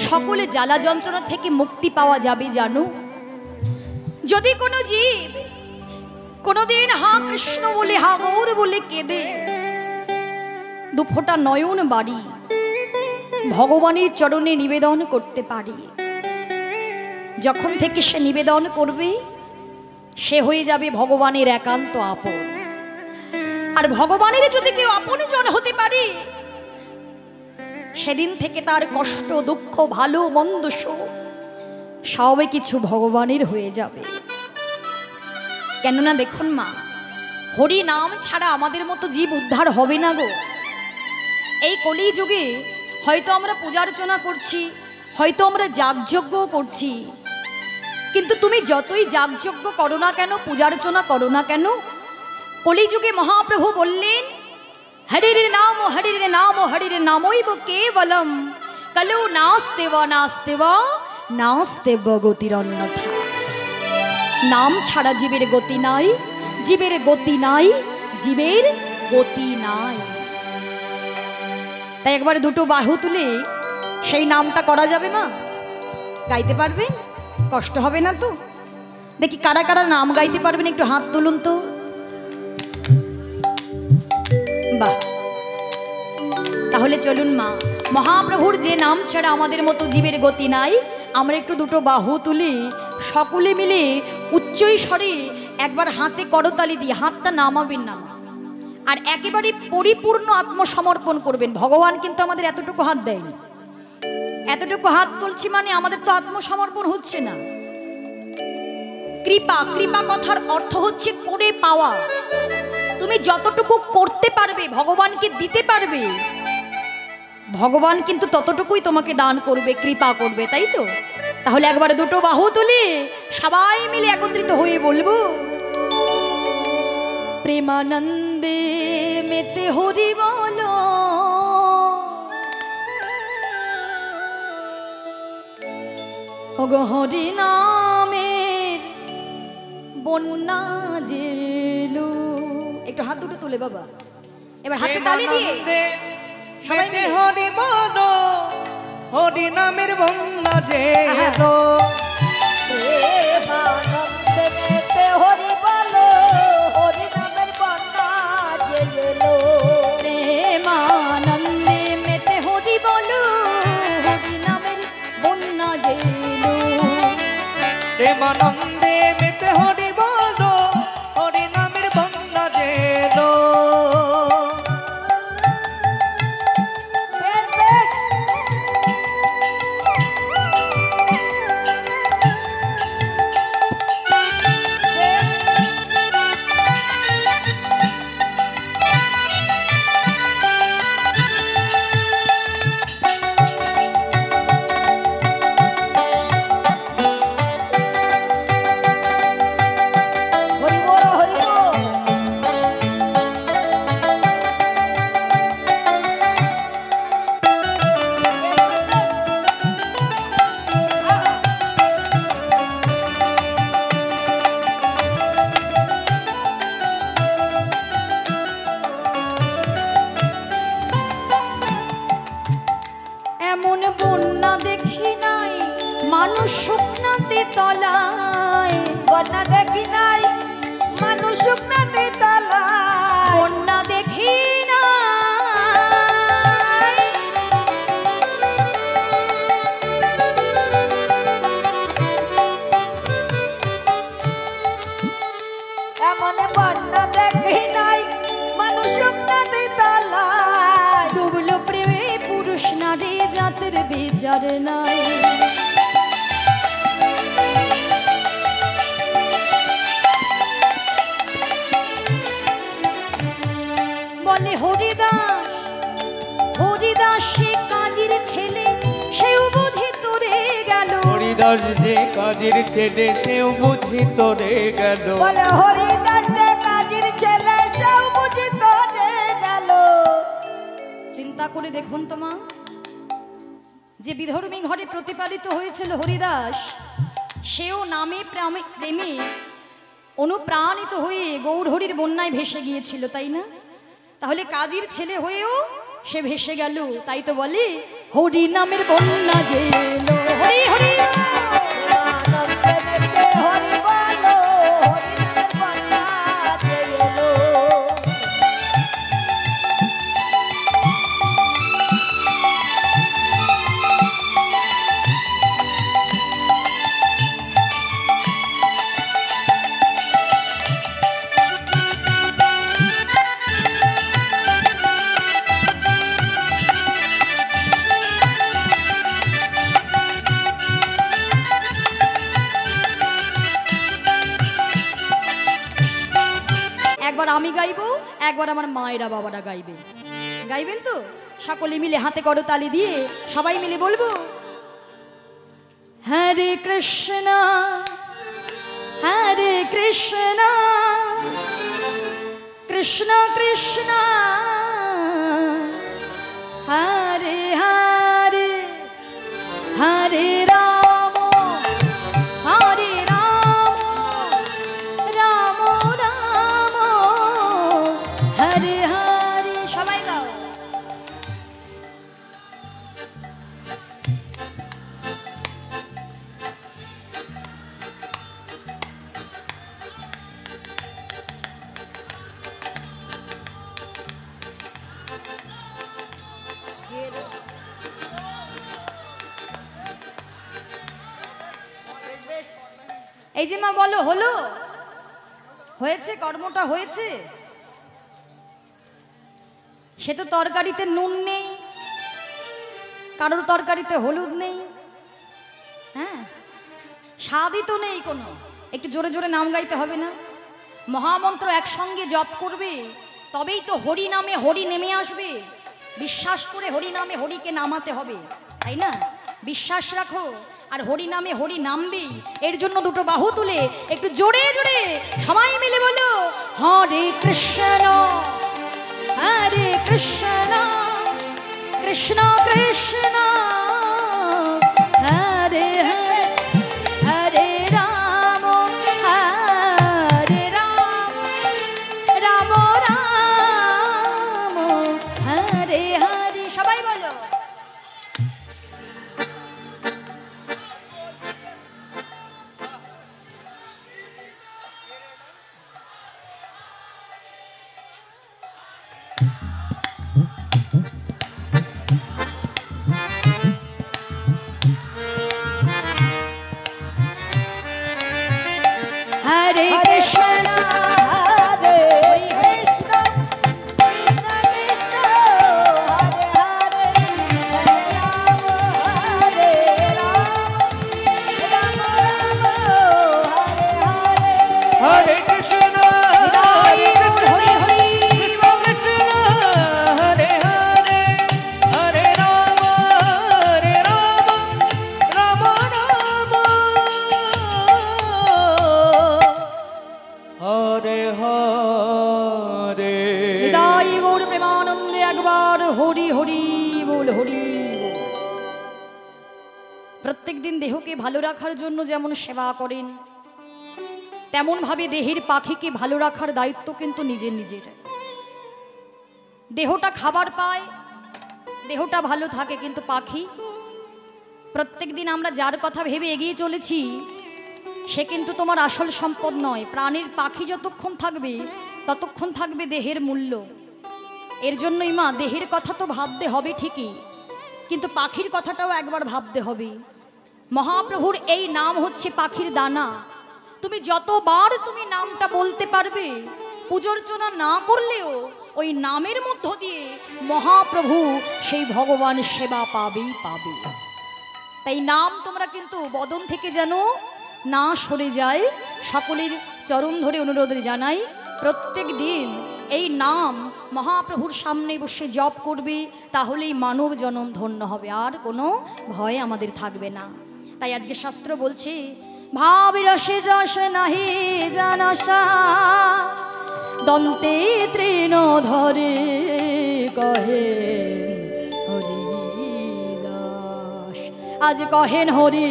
সকলে জ্বালা যন্ত্রণা থেকে মুক্তি পাওয়া যাবে জানো? যদি কোনো জীব কোনোদিন হা কৃষ্ণ বলে, হা গৌর বলে কেঁদে দুফোঁটা নয়ন বাড়ি ভগবানের চরণে নিবেদন করতে পারি, যখন থেকে সে নিবেদন করবে সে হয়ে যাবে ভগবানের একান্ত আপন। আর ভগবানের যদি কেউ আপনজন হতে পারে, সেদিন থেকে তার কষ্ট দুঃখ ভালো মন্দ সবে কিছু ভগবানের হয়ে যাবে। কেননা দেখুন মা, হরি নাম ছাড়া আমাদের মতো জীব উদ্ধার হবে না গো। এই কলি যুগে হয়তো আমরা পূজার্চনা করছি, হয়তো আমরা যাগযজ্ঞ করছি, কিন্তু তুমি যতই যাগযজ্ঞ করো না কেন, পূজার্চনা করো না কেন, কলিযুগে মহাপ্রভু বললেন হরির নাম হরির নাম হরির নামৈব কেবলম কলৌ নাস্তেবা নাস্তেবা নাস্তেব গতিরন্যথা। নাম ছাড়া জীবের গতি নাই, জীবের গতি নাই, জীবের গতি নাই। তাই একবার দুটো বাহু তুলে সেই নামটা করা যাবে মা? গাইতে পারবেন? কষ্ট হবে না তো? দেখি কারা কারা নাম গাইতে পারবেন, একটু হাত তুলুন তো। তাহলে চলুন মা, মহাপ্রভুর যে নাম ছাড়া আমাদের মতো জীবের গতি নাই, আমরা একটু দুটো বাহু তুলি, সকলে মিলে উচ্চই স্বরে একবার হাতে করতালি দিয়ে হাতটা নামাবেন না, আর একেবারে পরিপূর্ণ আত্মসমর্পণ করবেন। ভগবান কিন্তু আমাদের এতটুকু হাত দেয়নি, এতটুকু হাত তুলছি মানে আমাদের তো আত্মসমর্পণ হচ্ছে না। কৃপা, কৃপা কথার অর্থ হচ্ছে করে পাওয়া। তুমি যতটুকু করতে পারবে, ভগবানকে দিতে পারবে, ভগবান কিন্তু ততটুকুই তোমাকে দান করবে, কৃপা করবে, তাই তো? তাহলে একবার দুটো বাহু তুলি সবাই মিলে একত্রিত হয়ে বলবো, প্রেমানন্দে মেতে হরি বলো, ওগো হরি নামের বন্যা জেলো। একটু হাত দুটো তুলে বাবা, এবার হাতে তালি দিয়ে সবাই মিলে হরি বলো, হরি নামের বন্যা জেলো। প্রেমানন্দে মেতে হরি বলো, হরি নামের বন্যা জেলো। প্রেমানন্দে মেতে হরি বলো, হরি নামের বন্যা জেলো। প্রেমানন্দে মেতে হরি বলো, হরি নামের বন্যা জেলো। বেশ হরি বল, হরি বল। এমন বন্যা দেখি নাই মানুষ শুকনাতে তলায়, বন্যা দেখি নাই মানুষ শুকনাতে তলায়। বন্যা দেখি নাই এমন বন্যা দেখি নাই মানুষ শুকনাতে তলায়। ডুবলো প্রেমে পুরুষ নারী জাতের বিচার নাই। বলে হরিদাস, হরিদাস সে কাজীর ছেলে, সেও বুঝি তোরে গেল। হরিদাস যে কাজের ছেলে, সেও বুঝি তোরে গেল। বলে হরিদাস যে কাজীর ছেলে, সেও বুঝি তোরে গেল। চিন্তা করে দেখুন তো মা, যে বিধর্মী ঘরে প্রতিপালিত হয়েছিল হরিদাস, সেও নামে প্রেমে অনুপ্রাণিত হয়ে গৌরহরির বন্যায় ভেসে গিয়েছিল, তাই না? তাহলে কাজীর ছেলে হয়েও সে ভেসে গেল, তাই তো বলে হরি নামের বন্যা জেলো। হরি হরি প্রেমানন্দে মেতে হরি বলো, হরি নামের বন্যা জেলো। একবার আমি গাইবো, একবার আমার মায়েরা বাবারা গাইবে। গাইবেন তো? সকলে মিলে হাতে করতালি দিয়ে সবাই মিলে বলবো, হরে কৃষ্ণ হরে কৃষ্ণ কৃষ্ণ কৃষ্ণ হরে হরে, হরে রাম হরে রাম, রাম রাম হরে হরে। সবাই গাও। এই যে মা বলো, হলো, হয়েছে, কর্মটা হয়েছে। সে তো তরকারিতে নুন নেই, কারোর তরকারিতে হলুদ নেই, হ্যাঁ, স্বাদই তো নেই কোনো। একটু জোরে জোরে নাম গাইতে হবে না? মহামন্ত্র একসঙ্গে জপ করবে, তবেই তো হরি নামে হরি নেমে আসবে। বিশ্বাস করে হরি নামে হরিকে নামাতে হবে, তাই না? বিশ্বাস রাখো, আর হরি নামে হরি নামবে। এর জন্য দুটো বাহু তুলে একটু জোরে জোরে সবাই মিলে বলো, হরে কৃষ্ণ হরে কৃষ্ণ কৃষ্ণ কৃষ্ণ হরে হরে হরে রাম হরে রাম রাম রাম হরে হরে। সবাই বলো, হরে কৃষ্ণ হরে কৃষ্ণ কৃষ্ণ কৃষ্ণ হরে হরে হরে রাম হরে রাম রাম রাম হরে হরে। হরে কৃষ্ণ হরে হরে হরে কৃষ্ণ হরে হরে হরে রাম রাম রাম হরে হরে। হৃদয় গৌর প্রেমানন্দে একবার হরি হরি বল, হরি বল। প্রত্যেক দিন দেহকে ভালো রাখার জন্য যেমন সেবা করেন, তেমন ভাবে দেহের পাখিকে ভালো রাখার দায়িত্ব কিন্তু নিজের নিজের। দেহটা খাবার পায়, দেহটা ভালো থাকে, কিন্তু পাখি, প্রত্যেক দিন আমরা যার কথা ভেবে এগিয়ে চলেছি সে কিন্তু তোমার আসল সম্পদ নয়। প্রাণীর পাখি যতক্ষণ থাকবে ততক্ষণ থাকবে দেহের মূল্য। এর জন্যই মা, দেহের কথা তো ভাবতে হবে ঠিকই, কিন্তু পাখির কথাটাও একবার ভাবতে হবে। মহাপ্রভুর এই নাম হচ্ছে পাখির দানা। তুমি যতবার তুমি নামটা বলতে পারবে, পূজর্চনা না করলেও ওই নামের মধ্য দিয়ে মহাপ্রভু সেই ভগবান সেবা পাবেই পাবে। তাই নাম তোমরা কিন্তু বদন থেকে যেন না সরে যায়, সকলের চরণ ধরে অনুরোধ জানাই, প্রত্যেক দিন এই নাম মহাপ্রভুর সামনে বসে জপ করবে, তাহলেই মানব জনম ধন্য হবে, আর কোনো ভয় আমাদের থাকবে না। তাই আজকে শাস্ত্র বলছে, ভাব রসের রস নাহি জানাসা দন্তে তৃণ ধরে কহে হরি দাস। আজ কহেন হরি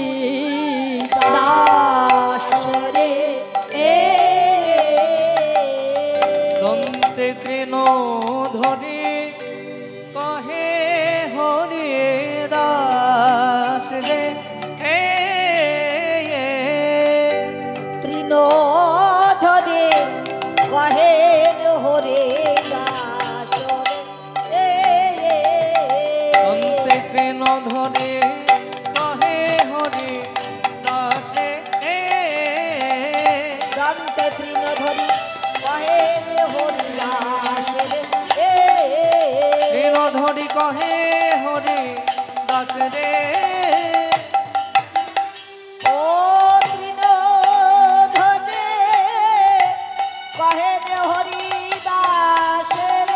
দাস রে এ দন্তে তৃণ ধরে কহে হরি দাস রে। তৃণ ধরে কহেন হরে দাস রে। দন্তে তৃণ ধরে কহে হরি দাস রে। দন্তে তৃণ ধরি কহেন হরি দাস রে। তৃণ ধরি কহে হরি দাস রে। ও তৃণ ধরে কহেন হরি দাস রে।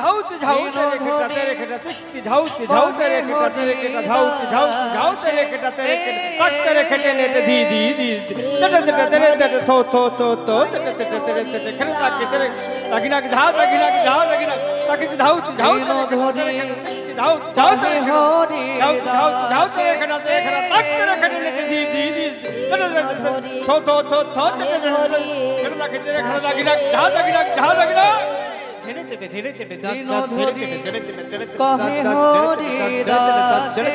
ঝাউতে ঝাউতে রেখেটাতে রেখেটাতে ঝাউতে ঝাউতে রেখেটাতে রেখেটা ঝাউতে ঝাউতে ঝাউতে রেখেটাতে রেখেটা কাটতে রেখেটে নেটে দি দি দি তেটে তেটে তেটে তেটে থো থো থো থো তেটে তেটে তেটে তেটে খেলে তাকে তেরে তাকিনা কি ঝাউ তাকিনা কি ঝাউ তাকিনা তাকি ঝাউতে ঝাউতে ধরি ঝাউ ঝাউতে হরি ঝাউতে রেখেটাতে রেখেটা কাটতে রেখেটে নেটে দি দি দি তেটে তেটে থো থো থো থো তেটে তেটে খেলে তাকে তেরে খেলে তাকিনা ঝাউ তাকিনা ঝাউ তাকিনা ধীরে ধীরে ধীরে ধীরে তৃণ ধরি কহে হরি দাস রে।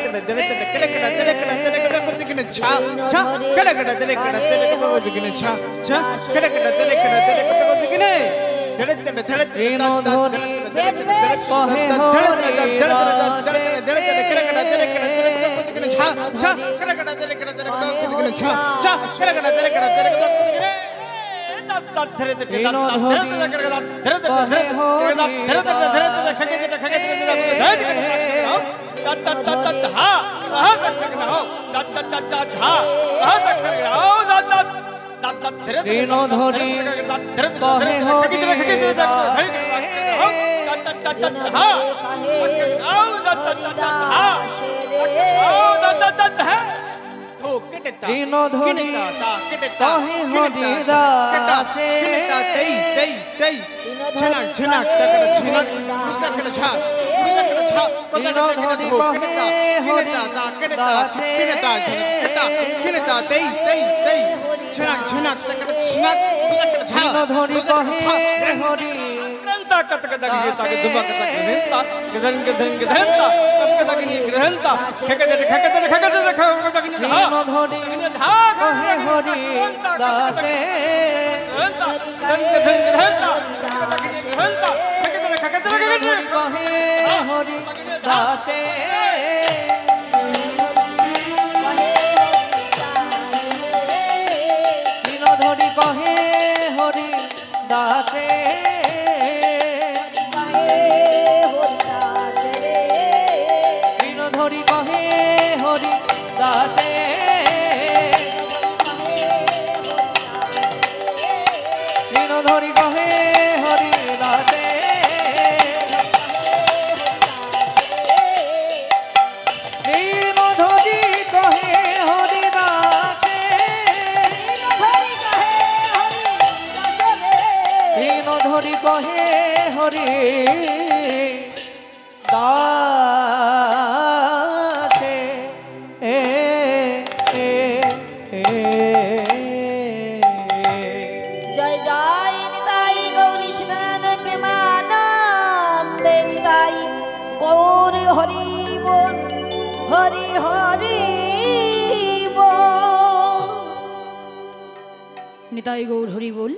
নিতাই গৌর হরি বল।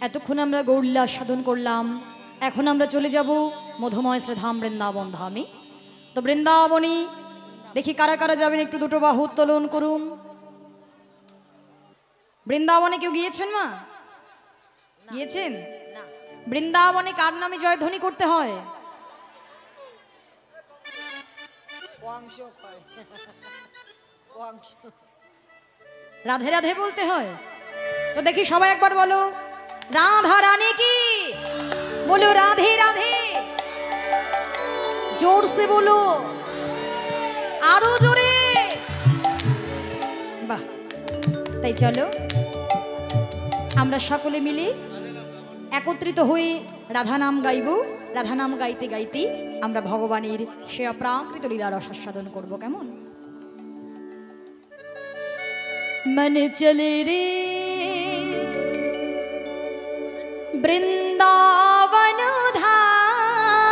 এতক্ষণ আমরা গৌরলীলা সাধন করলাম, এখন আমরা চলে যাব মধুময় শ্রীধাম বৃন্দাবন ধামে। তো বৃন্দাবনী দেখি কারা কারা যাবেন, একটু দুটো বাহু উত্তোলন করুন। বৃন্দাবনে কেউ গিয়েছেন মা? গিয়েছেন? বৃন্দাবনে কার নামে জয়ধ্বনি করতে হয়? রাধে রাধে বলতে হয়। তো দেখি সবাই একবার বলো রাধা রানী কি, বলো রাধে রাধে, জোর সে বলো, আরো জোরে। বাহ, তাই চলো আমরা সকলে মিলে একত্রিত হয়ে রাধা নাম গাইব। রাধা নাম গাইতে গাইতে আমরা ভগবানের সে অপ্রাকৃত লীলার রসাস্বাদন করব। কেমন? মনে চলে রে বৃন্দাবন ধাম,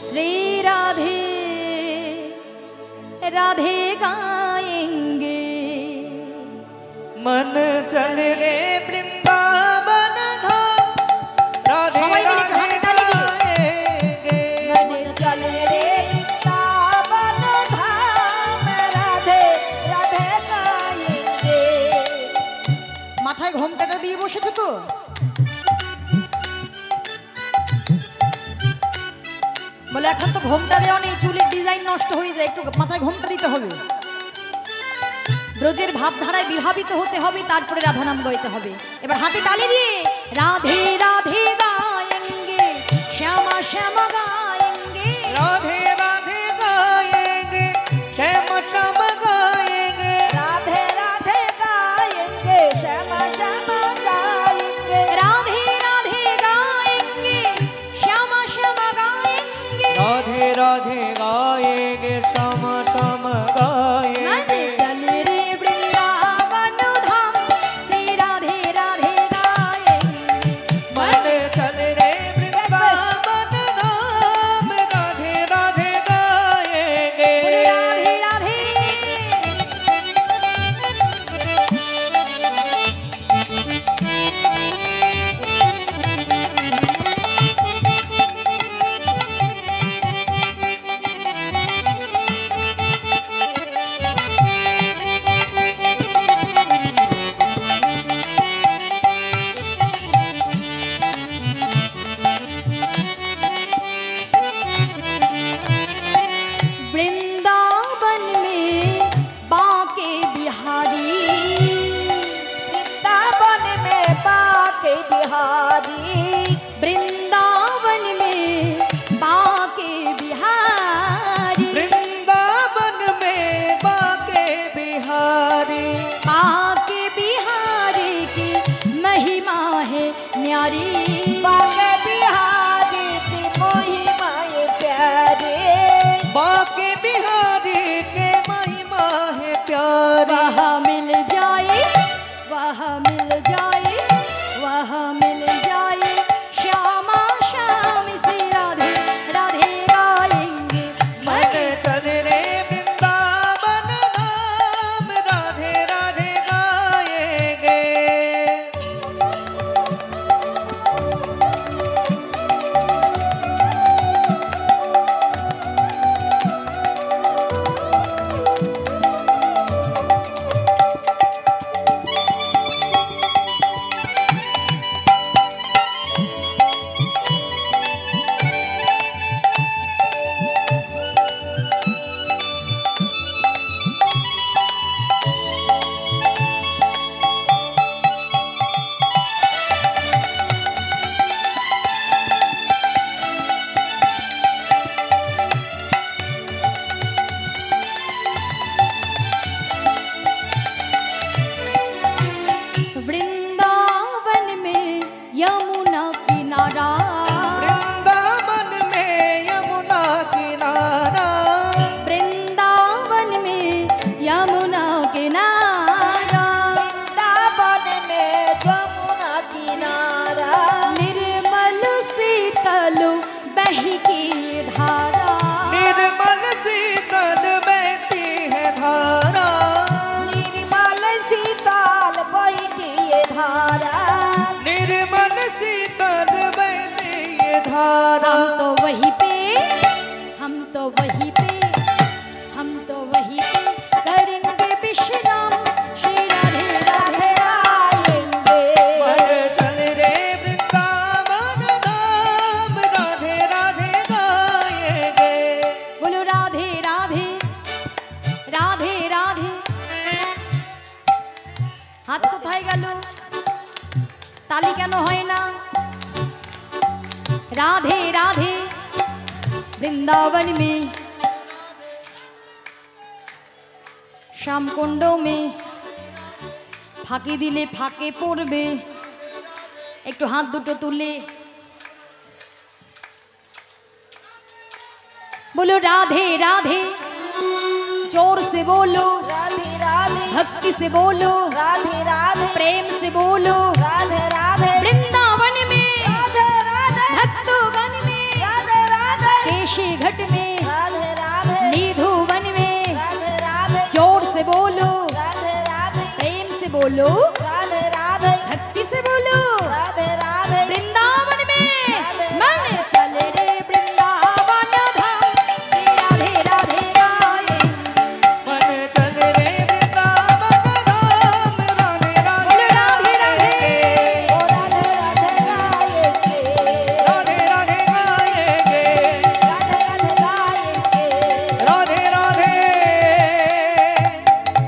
শ্রী রাধে রাধে गाएंगे। मन चल रे वृंदावन धाम, राधे राधे गाएंगे। मन चल रे वृंदावन धाम, राधे राधे गाएंगे। মাথায় ঘোমটাটা দিয়ে বসেছো তো? বলে এখন তো ঘোমটা দেওয়া নেই, চুলের ডিজাইন নষ্ট হয়ে যায়, একটু মাথায় ঘোমটা দিতে হবে। ব্রজের ভাবধারায় বিভাবিত হতে হবে, তারপরে রাধা নাম গাইতে হবে। এবার হাতে তালি দিয়ে রাধে রাধে গায়েঙ্গে, শ্যামা শ্যামা গায়েঙ্গে, राधे राधे गाएंगे, श्याम श्याम गाएंगे। राधे राधे गाएंगे, श्यामा श्यामा गाएंगे। राधे राधे गाएंगे, श्यामा श्यामा गाएंगे। राधे राधे गाएंगे, श्याम श्याम गाएंगे। मन चले रे वृंदावन धाम, श्री राधे राधे गाएंगे। बिहारी बाके बिहारी की महिमाए प्यारे बाके बिहारी के महिमा है प्यारी वहाँ मिल जाए वहाँ मिल जाए वहाँ मिल जाए श्यामा श्याम से राधे राधे गाएंगे मन चल रे वृंदावन धाम राधे राधे गाएंगे वृंदावन में यमुना किनारा वृंदावन में यमुना किनारा वृंदावन में यमुना किनारा वृंदावन में जमुना किनारा निर्मल शीतल बही की धारा निर्मल शीतल बहती है धारा निर्मल शीतल बैठिए धारा निर्मल शीतल बहती है धारा हम तो वहीं पे हम तो वहीं पे हम तो वहीं पे करेंगे विश्राम श्री राधे राधे आएंगे मन चल रे वृंदावन धाम राधे राधे गाएंगे बोलो राधे राधे राधे राधे हाथ কোথায় গেল তালি কেন হয় না राधे राधे वृंदावन में श्यामकुंड में फाঁকি দিলে ফাঁকে পড়বে একটু হাত দুটো তুলে बोलो राधे राधे जोर से बोलो राधे राधे भक्ति से बोलो राधे राधे प्रेम से बोलो राधे राधे वृंदावन में राधे राधे भक्तों में राधे राधे केशी घट में राधे राधे निधुवन में राधे राधे जोर से बोलो राधे राधे प्रेम से बोलो राधे राधे भक्ति से बोलो राधे राधे वृंदावन में मन चले रे वृंदावन धाम श्री राधे राधे गाएंगे मन चल रे वृंदावन धाम राधे राधे बोलो राधे राधे ओ राधे राधे गाएंगे राधे राधे गाएंगे राधे राधे गाएंगे राधे राधे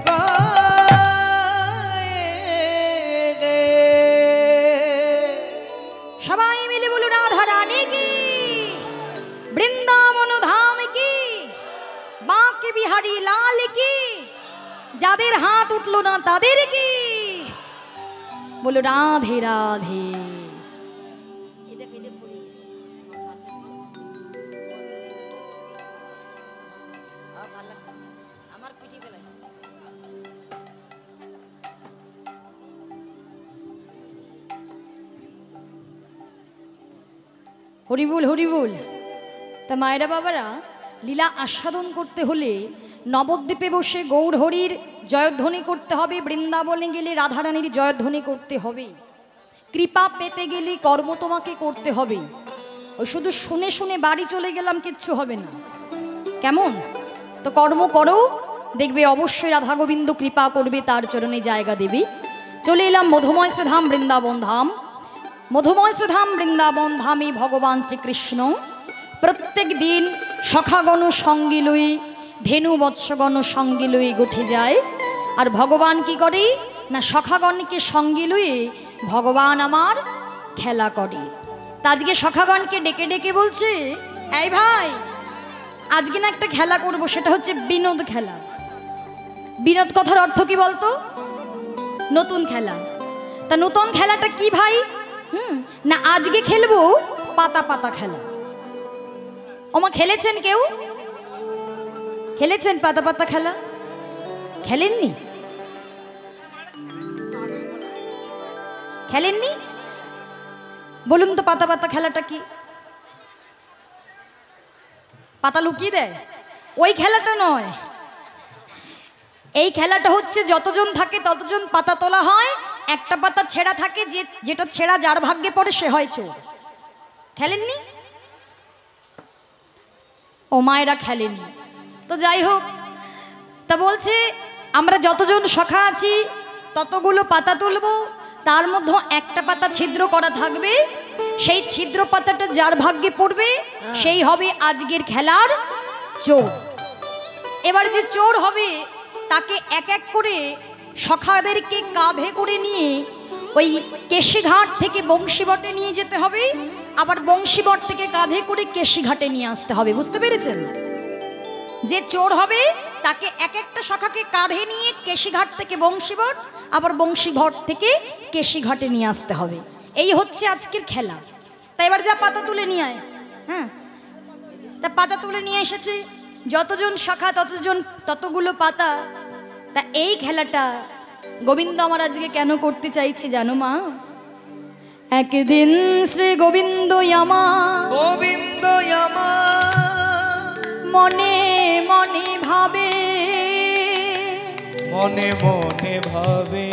गाएंगे সবাই মিলে বলুন রাধা রানী কি বৃন্দাবন ধাম কি বাঁকে বিহারী লাল কি যাদের হাত উঠলো না তাদের কি বলো রাধে রাধে হরিবুল হরিবুল তা মায়েরা বাবারা লীলা আস্বাদন করতে হলে নবদ্বীপে বসে গৌর হরির জয়ধ্বনি করতে হবে, বৃন্দাবনে গেলে রাধারানীর জয়ধ্বনি করতে হবে, কৃপা পেতে গেলে কর্ম তোমাকে করতে হবে। ওই শুধু শুনে শুনে বাড়ি চলে গেলাম কিচ্ছু হবে না, কেমন? তো কর্ম করো, দেখবে অবশ্যই রাধা গোবিন্দ কৃপা করবে, তার চরণে জায়গা দেবে। চলে এলাম মধুময় শ্রীধাম বৃন্দাবন ধাম। মধুময় শ্রীধাম বৃন্দাবন ধামে ভগবান শ্রীকৃষ্ণ প্রত্যেক দিন সখাগণ সঙ্গে লই, ধেনু বৎসগণ সঙ্গে লই উঠে যায়। আর ভগবান কি করে না, সখাগণকে সঙ্গে লয়ে ভগবান আমার খেলা করে। তা আজকে সখাগণকে ডেকে ডেকে বলছে, এই ভাই আজকে না একটা খেলা করব, সেটা হচ্ছে বিনোদ খেলা। বিনোদ কথার অর্থ কি বলতো? নতুন খেলা। তা নতুন খেলাটা কি ভাই? না আজকে খেলবো পাতা পাতা খেলা। ওমা খেলেছেন কেউ? খেলেছেন পাতা পাতা খেলা? খেলেননি? খেলেননি? বলুন তো পাতা পাতা খেলাটা কি? পাতা লুকিয়ে দেয়, ওই খেলাটা নয়। এই খেলাটা হচ্ছে যতজন থাকে ততজন পাতা তোলা হয়, একটা পাতা ছেঁড়া থাকে, যেটা ছেঁড়া যার ভাগ্যে পড়ে সে হয় চোর। খেলেননি? ও মায়েরা খেলেনি তো যাই হোক। তা বলছে আমরা যতজন সখা আছি ততগুলো পাতা তুলবো, তার মধ্যে একটা পাতা ছিদ্র করা থাকবে, সেই ছিদ্র পাতাটা যার ভাগ্যে পড়বে সেই হবে আজকের খেলার চোর। এবার যে চোর হবে তাকে এক এক করে সখাদেরকে কাঁধে করে নিয়ে ওই কেশিঘাট থেকে বংশীবটে নিয়ে যেতে হবে, আবার বংশীবট থেকে কাঁধে করে কেশিঘাটে নিয়ে আসতে হবে। বুঝতে পেরেছেন? যে চোর হবে তাকে এক একটা সখাকে কাঁধে নিয়ে কেশিঘাট থেকে বংশীবট, আবার বংশীঘাট থেকে কেশিঘাটে নিয়ে আসতে হবে। এই হচ্ছে আজকের খেলা। তাই এবার যা পাতা তুলে নিয়ে আয়। হ্যাঁ, তা পাতা তুলে নিয়ে এসেছে, যতজন শাখা ততগুলো পাতা। তা এই খেলাটা গোবিন্দ আমার আজকে কেন করতে চাইছে জানো মা? একদিন শ্রী গোবিন্দ গোবিন্দ মনে মনে ভাবে, মনে মনে ভাবে,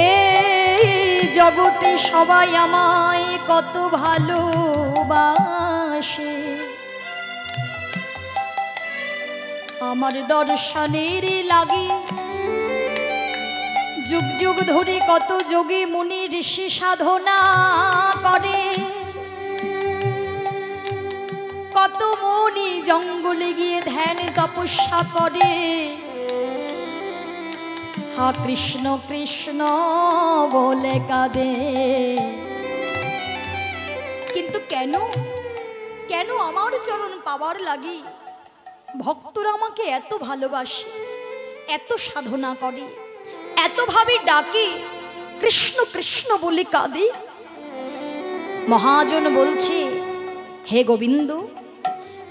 এই জগতে সবাই আমায় কত ভালোবাসে, আমার দর্শনের লাগে যুগ যুগ ধরে কত যোগী মুনি ঋষি সাধনা করে, কত মুনি জঙ্গলে গিয়ে ধ্যান তপস্যা করে, হা কৃষ্ণ কৃষ্ণ বলে কাঁদে। কিন্তু কেন কেন আমার চরণ পাওয়ার লাগি ভক্তরা আমাকে এত ভালোবাসে, এত সাধনা করে, এত ভাবে ডাকে, কৃষ্ণ কৃষ্ণ বলে কাঁদে? মহাজন বলছে, হে গোবিন্দ,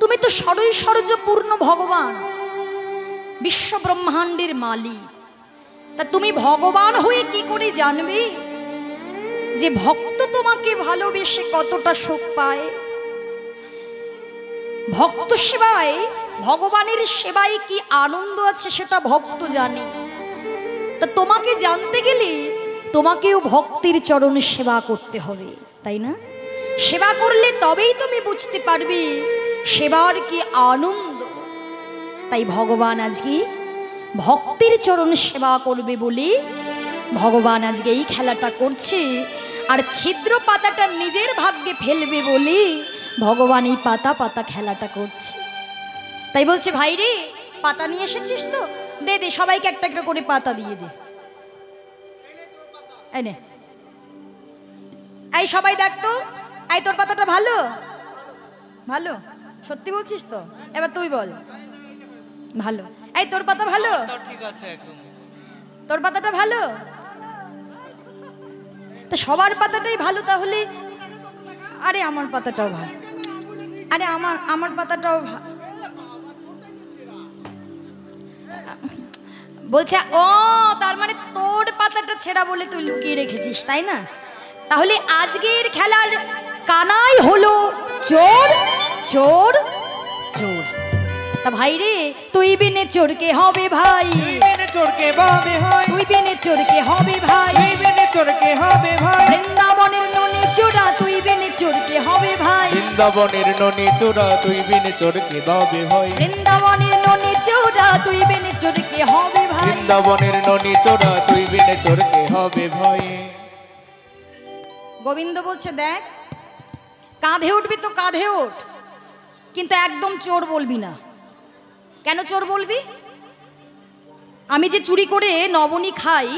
তুমি তো ষড়ৈশ্বর্যপূর্ণ ভগবান, বিশ্ব ব্রহ্মাণ্ডের মালিক। তা তুমি ভগবান হয়ে কি করে জানবে যে ভক্ত তোমাকে ভালোবেসে কতটা সুখ পায়? ভক্ত সেবায়, ভগবানের সেবায় কি আনন্দ আছে সেটা ভক্ত জানে। তা তোমাকে জানতে গেলে তোমাকেও ভক্তির চরণ সেবা করতে হবে, তাই না? সেবা করলে তবেই তুমি বুঝতে পারবে সেবার কি আনন্দ। তাই ভগবান আজকে ভক্তির চরণ সেবা করবে বলে ভগবান আজকে এই খেলাটা করছে, আর ছিদ্র পাতাটা নিজের ভাগ্যে ফেলবে বলে ভগবান এই পাতা পাতা খেলাটা করছে। তাই বলছে, ভাই রে পাতা নিয়ে এসেছিস তো, দে দে সবাইকে একটা একটা করে পাতা দিয়ে দে। এই নে, এই সবাই দেখ তো, এই তোর পাতাটা ভালো? ভালো? সত্যি বলছিস তো? এবার তুই বল ভালো। এই তোর পাতা ভালো? ঠিক আছে, একদম তোর পাতাটা ভালো? তো সবার পাতাটাই ভালো তাহলে? আরে আমার পাতাটাও ভালো, আরে আমার পাতাটাও বলছে। ও তার মানে তোর পাতাটা ছেঁড়া বলে তুই লুকিয়ে রেখেছিস, তাই না? তাহলে আজকের খেলার কানাই হলো চোর চোর চোর। তা ভাই রে, তুই বিনে চোরকে হবে ভাই, চোরকে বাবে হয়, তুই বিনে চোরকে হবে ভাই, তুই বিনে চোরকে হবে ভাই, বৃন্দাবনের ননি চোরা তুই বিনে চোরকে হবে ভাই, বৃন্দাবনের ননি চোরা তুই বিনে চোরকে বাবে হয়, বৃন্দাবনের ননি চোরা তুই বিনে চোরকে হবে ভাই, বৃন্দাবনের ননি চোরা তুই বিনে চোরকে হবে ভাই। গোবিন্দ বলছে, দেখ কাঁধে উঠবি তো কাঁধে ওঠ, কিন্তু একদম চোর বলবি না। কেন চোর বলবি? আমি যে চুরি করে নবনী খাই,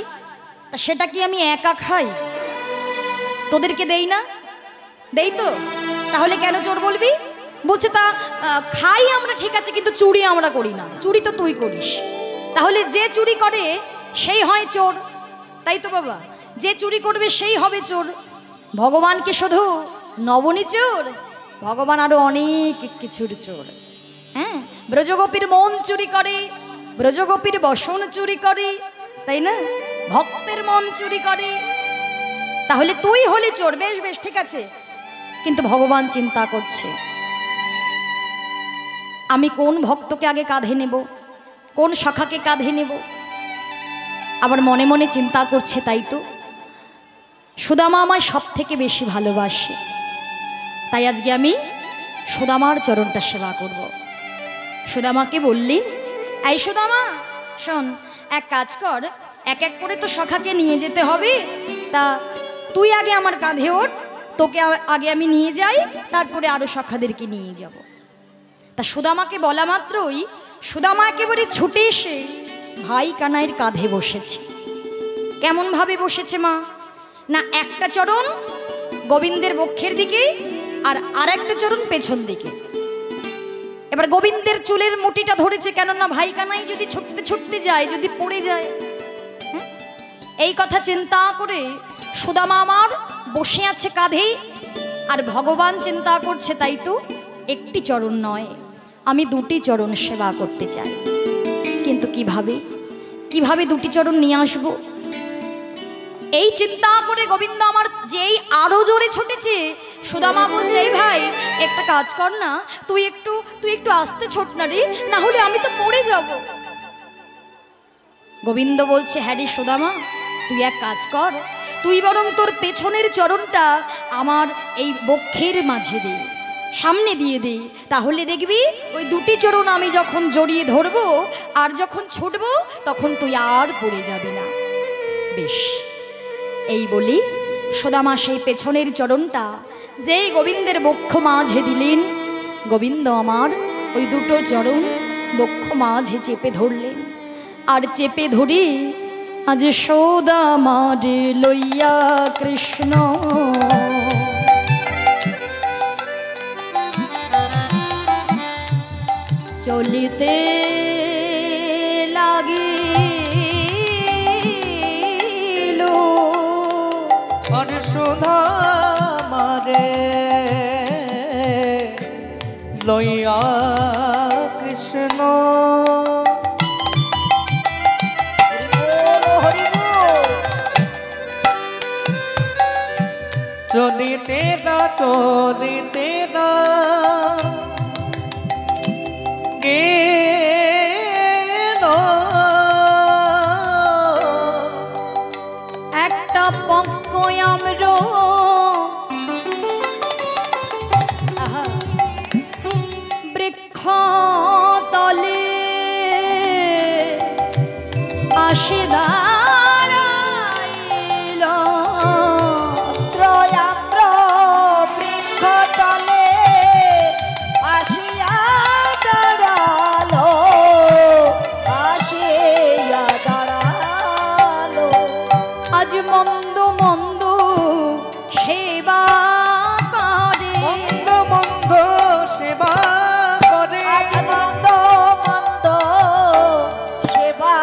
তা সেটা কি আমি একা খাই? তোদেরকে দেই না? দেই তো, তাহলে কেন চোর বলবি? বলছে তা খাই আমরা ঠিক আছে, কিন্তু চুরি আমরা করি না। চুরি তো তুই করিস, তাহলে যে চুরি করে সেই হয় চোর, তাই তো বাবা? যে চুরি করবে সেই হবে চোর। ভগবানকে শুধু নবনী চোর, ভগবান আরো অনেক কিছুর চোর। হ্যাঁ, ব্রজগোপীর মন চুরি করে, ব্রজগোপীর বসন চুরি করে, তাই না? ভক্তের মন চুরি করে। তাহলে তুই হলি চোর, বেশ বেশ ঠিক আছে, কিন্তু ভগবান চিন্তা করছে আমি কোন ভক্তকে আগে কাঁধে নেব, কোন শাখাকে কাঁধে নেব। আবার মনে মনে চিন্তা করছে তাই তো সুদামা আমায় সব থেকে বেশি ভালোবাসে, তাই আজকে আমি সুদামার চরণটা সেবা করব। সুদামাকে বললেন, এই সুদামা শোন, এক কাজ কর, এক এক করে তো সখাকে নিয়ে যেতে হবে, তা তুই আগে আমার কাঁধে ওঠ, তোকে আগে আমি নিয়ে যাই, তারপরে আরো সখাদেরকে নিয়ে যাব। তা সুদামাকে বলা মাত্রই সুদামা একেবারে ছুটে এসে ভাই কানাইয়ের কাঁধে বসেছে। কেমন ভাবে বসেছে মা? না একটা চরণ গোবিন্দের বক্ষের দিকে আর আরেকটা চরণ পেছন দিকে। এবার গোবিন্দের চুলের মুঠিটা ধরেছে, কেননা ভাই কানাই যদি ছুটতে ছুটতে যায়, যদি পড়ে যায়। এই কথা চিন্তা করে সুদামা আমার বসে আছে কাঁধে, আর ভগবান চিন্তা করছে তাই তো একটি চরণ নয়, আমি দুটি চরণ সেবা করতে চাই, কিন্তু কিভাবে কিভাবে দুটি চরণ নিয়ে আসবো? এই চিন্তা করে গোবিন্দ আমার যেই আরো জোরে ছুটেছে, সুদামা বলছে, এই ভাই একটা কাজ কর না, তুই একটু আস্তে ছোট না রে, না হলে আমি তো পড়ে যাব। গোবিন্দ বলছে, হ্যাঁ রে সুদামা, তুই এক কাজ কর, তুই বরং তোর পেছনের চরণটা আমার এই বক্ষের মাঝে দে, সামনে দিয়ে দে, তাহলে দেখবি ওই দুটি চরণ আমি যখন জড়িয়ে ধরবো আর যখন ছুটবো তখন তুই আর পড়ে যাবি না। বেশ, এই বলি সুদামা সেই পেছনের চরণটা যেই গোবিন্দের বক্ষ মাঝে দিলেন, গোবিন্দ আমার ওই দুটো চরণ বক্ষ মাঝে চেপে ধরলেন, আর চেপে ধরে আজ সুদামারে লইয়া কৃষ্ণ চলিতে লাগিল। আরে সুদামারে লইয়া কৃষ্ণ চলিতে না চলিতে না একটা পঙ্কয়ামরো বৃক্ষ তলে আসে দাঁড়াইল। ত্রয়াম্র বৃক্ষ তলে আসিয়া দাঁড়ালো, আসিয়া দাঁড়ালো। আজ মন্দ মন্দ সেবা করে, মন্দ মন্দ সেবা করে, আজ মন্দ মন্দ সেবা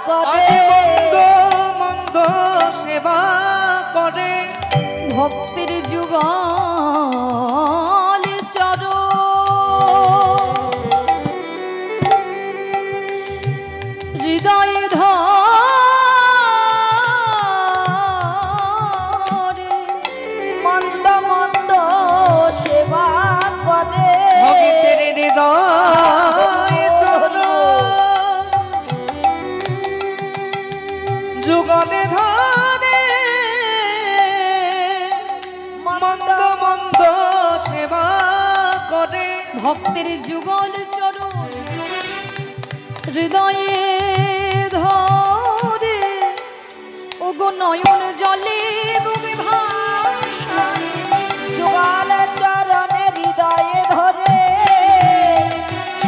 করে, মন্দ মন্দ সেবা করে। ভক্তের যুগল চর হৃদয় ধরে, মন্দ মন্দ সেবা করে। ভক্তের হৃদয় চরণ যুগলে ধরে, মন্দ মন্দ সেবা করে। ভক্তের যুগল চরণ হৃদয়ে ধরে, ওগো নয়ন জলে বুকে ভাষায়, যুগল চরণে হৃদয়ে ধরে,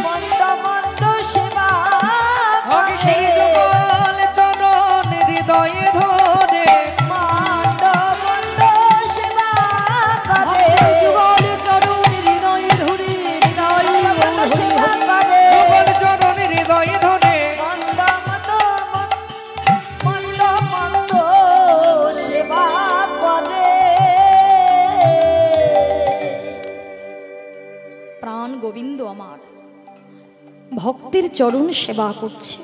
মন্দ মন্দ সেবা ভক্তের করে। যুগল চরণ হৃদয়ে ধরে, মন্দ মন্দ সেবা করে। ভক্তের যুগল চরণ হৃদয়ে ধরে, হৃদয়ে মন্দ সেবা ধরে। করে। যুগল চরণ হৃদয়ে ধরে, মন্দ মন্দ মন্দ মন্দ সেবা গোবিন্দ আমার ভক্তের চরণ সেবা করছে।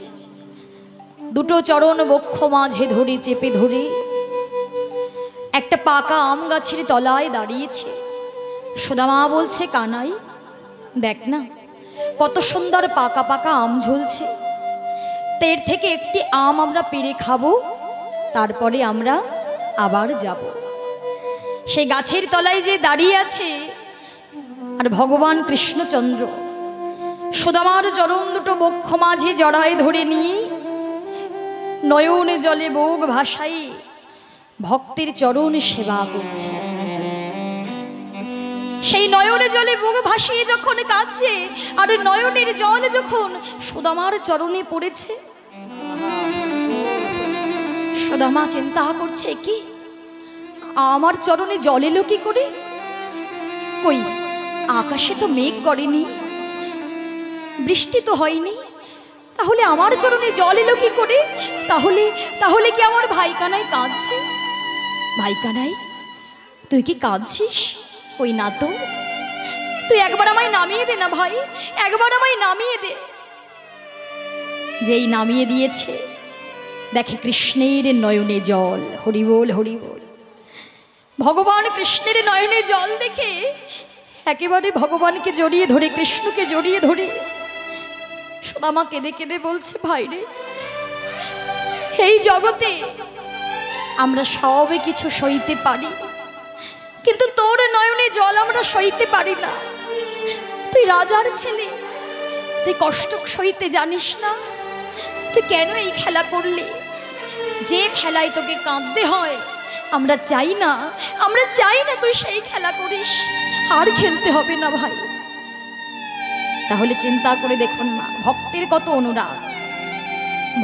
দুটো চরণ বক্ষ মাঝে ধরে চেপে ধরে একটা পাকা আম গাছের তলায় দাঁড়িয়েছে। সুদামা বলছে, কানাই দেখ না কত সুন্দর পাকা পাকা আম ঝুলছে, এর থেকে একটি আম আমরা পেড়ে খাবো, তারপরে আমরা আবার যাব। সেই গাছের তলায় যে দাঁড়িয়ে আছে আর ভগবান কৃষ্ণচন্দ্র সুদামার চরণ দুটো বক্ষ মাঝে জড়ায় ধরে নিয়ে নয়নে জলে বুক ভাসাই ভক্তের চরণ সেবা করছে। সেই নয়নে জলে বুক ভাসিয়ে যখন কাঁদছে আর নয়নের জল যখন সুদামার চরণে পড়েছে, সুদামা চিন্তা করছে, কি আমার চরণে জল এলো কি করে? কই আকাশে তো মেঘ করেনি, বৃষ্টি তো হয়নি, তাহলে আমার চরণে জল এলো কি করে? তাহলে কি আমার ভাই কানাই কাঁদছে? ভাই কানাই তুই কি কাঁদছিস? ওই না তো, তুই একবার আমায় নামিয়ে দে না ভাই, একবার আমায় নামিয়ে দে। যেই নামিয়ে দিয়েছে দেখে কৃষ্ণের নয়নে জল। হরি বল হরি বল। ভগবান কৃষ্ণের নয়নে জল দেখে একেবারে ভগবানকে জড়িয়ে ধরে, কৃষ্ণকে জড়িয়ে ধরে সুদামা কেঁদে কেঁদে বলছে, ভাই রে, এই জগতে আমরা সবে কিছু সইতে পারি, কিন্তু তোর নয়নে জল আমরা সইতে পারি না। তুই রাজার ছেলে, তুই কষ্ট সইতে জানিস না, তুই কেন এই খেলা করলি? যে খেলায় তোকে কাঁদতে হয় আমরা চাই না তুই সেই খেলা করিস, আর খেলতে হবে না ভাই। তাহলে চিন্তা করে দেখুন না, ভক্তের কত অনুরাগ।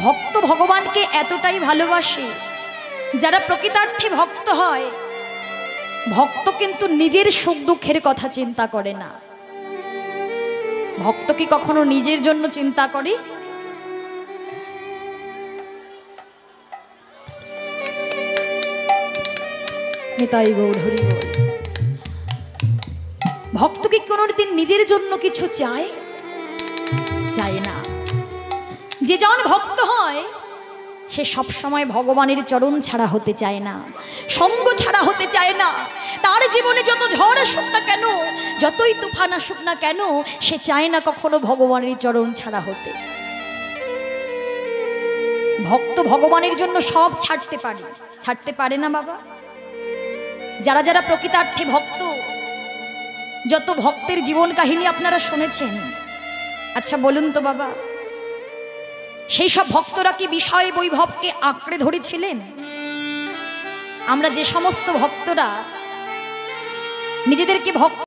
ভক্ত ভগবানকে এতটাই ভালোবাসে, যারা প্রকৃতার্থে ভক্ত হয়, ভক্ত কিন্তু নিজের সুখ দুঃখের কথা চিন্তা করে না। ভক্ত কি কখনো নিজের জন্য চিন্তা করে? নিতাই গৌর হরি বল। ভক্ত কি কোনোদিন নিজের জন্য কিছু চায়? চায় না। যে জন ভক্ত হয় সে সব সময় ভগবানের চরণ ছাড়া হতে চায় না, সঙ্গ ছাড়া হতে চায় না। তার জীবনে যত ঝড় আসুক না কেন, যতই তুফান আসুক না কেন, সে চায় না কখনো ভগবানের চরণ ছাড়া হতে। ভক্ত ভগবানের জন্য সব ছাড়তে পারে না বাবা। যারা যারা প্রকৃতার্থে ভক্ত, যত ভক্তের জীবন কাহিনী আপনারা শুনেছেন, আচ্ছা বলুন তো বাবা, সেই সব ভক্তরা কি বিষয় বৈভবকে আঁকড়ে ধরেছিলেন? আমরা যে সমস্ত ভক্তরা নিজেদেরকে ভক্ত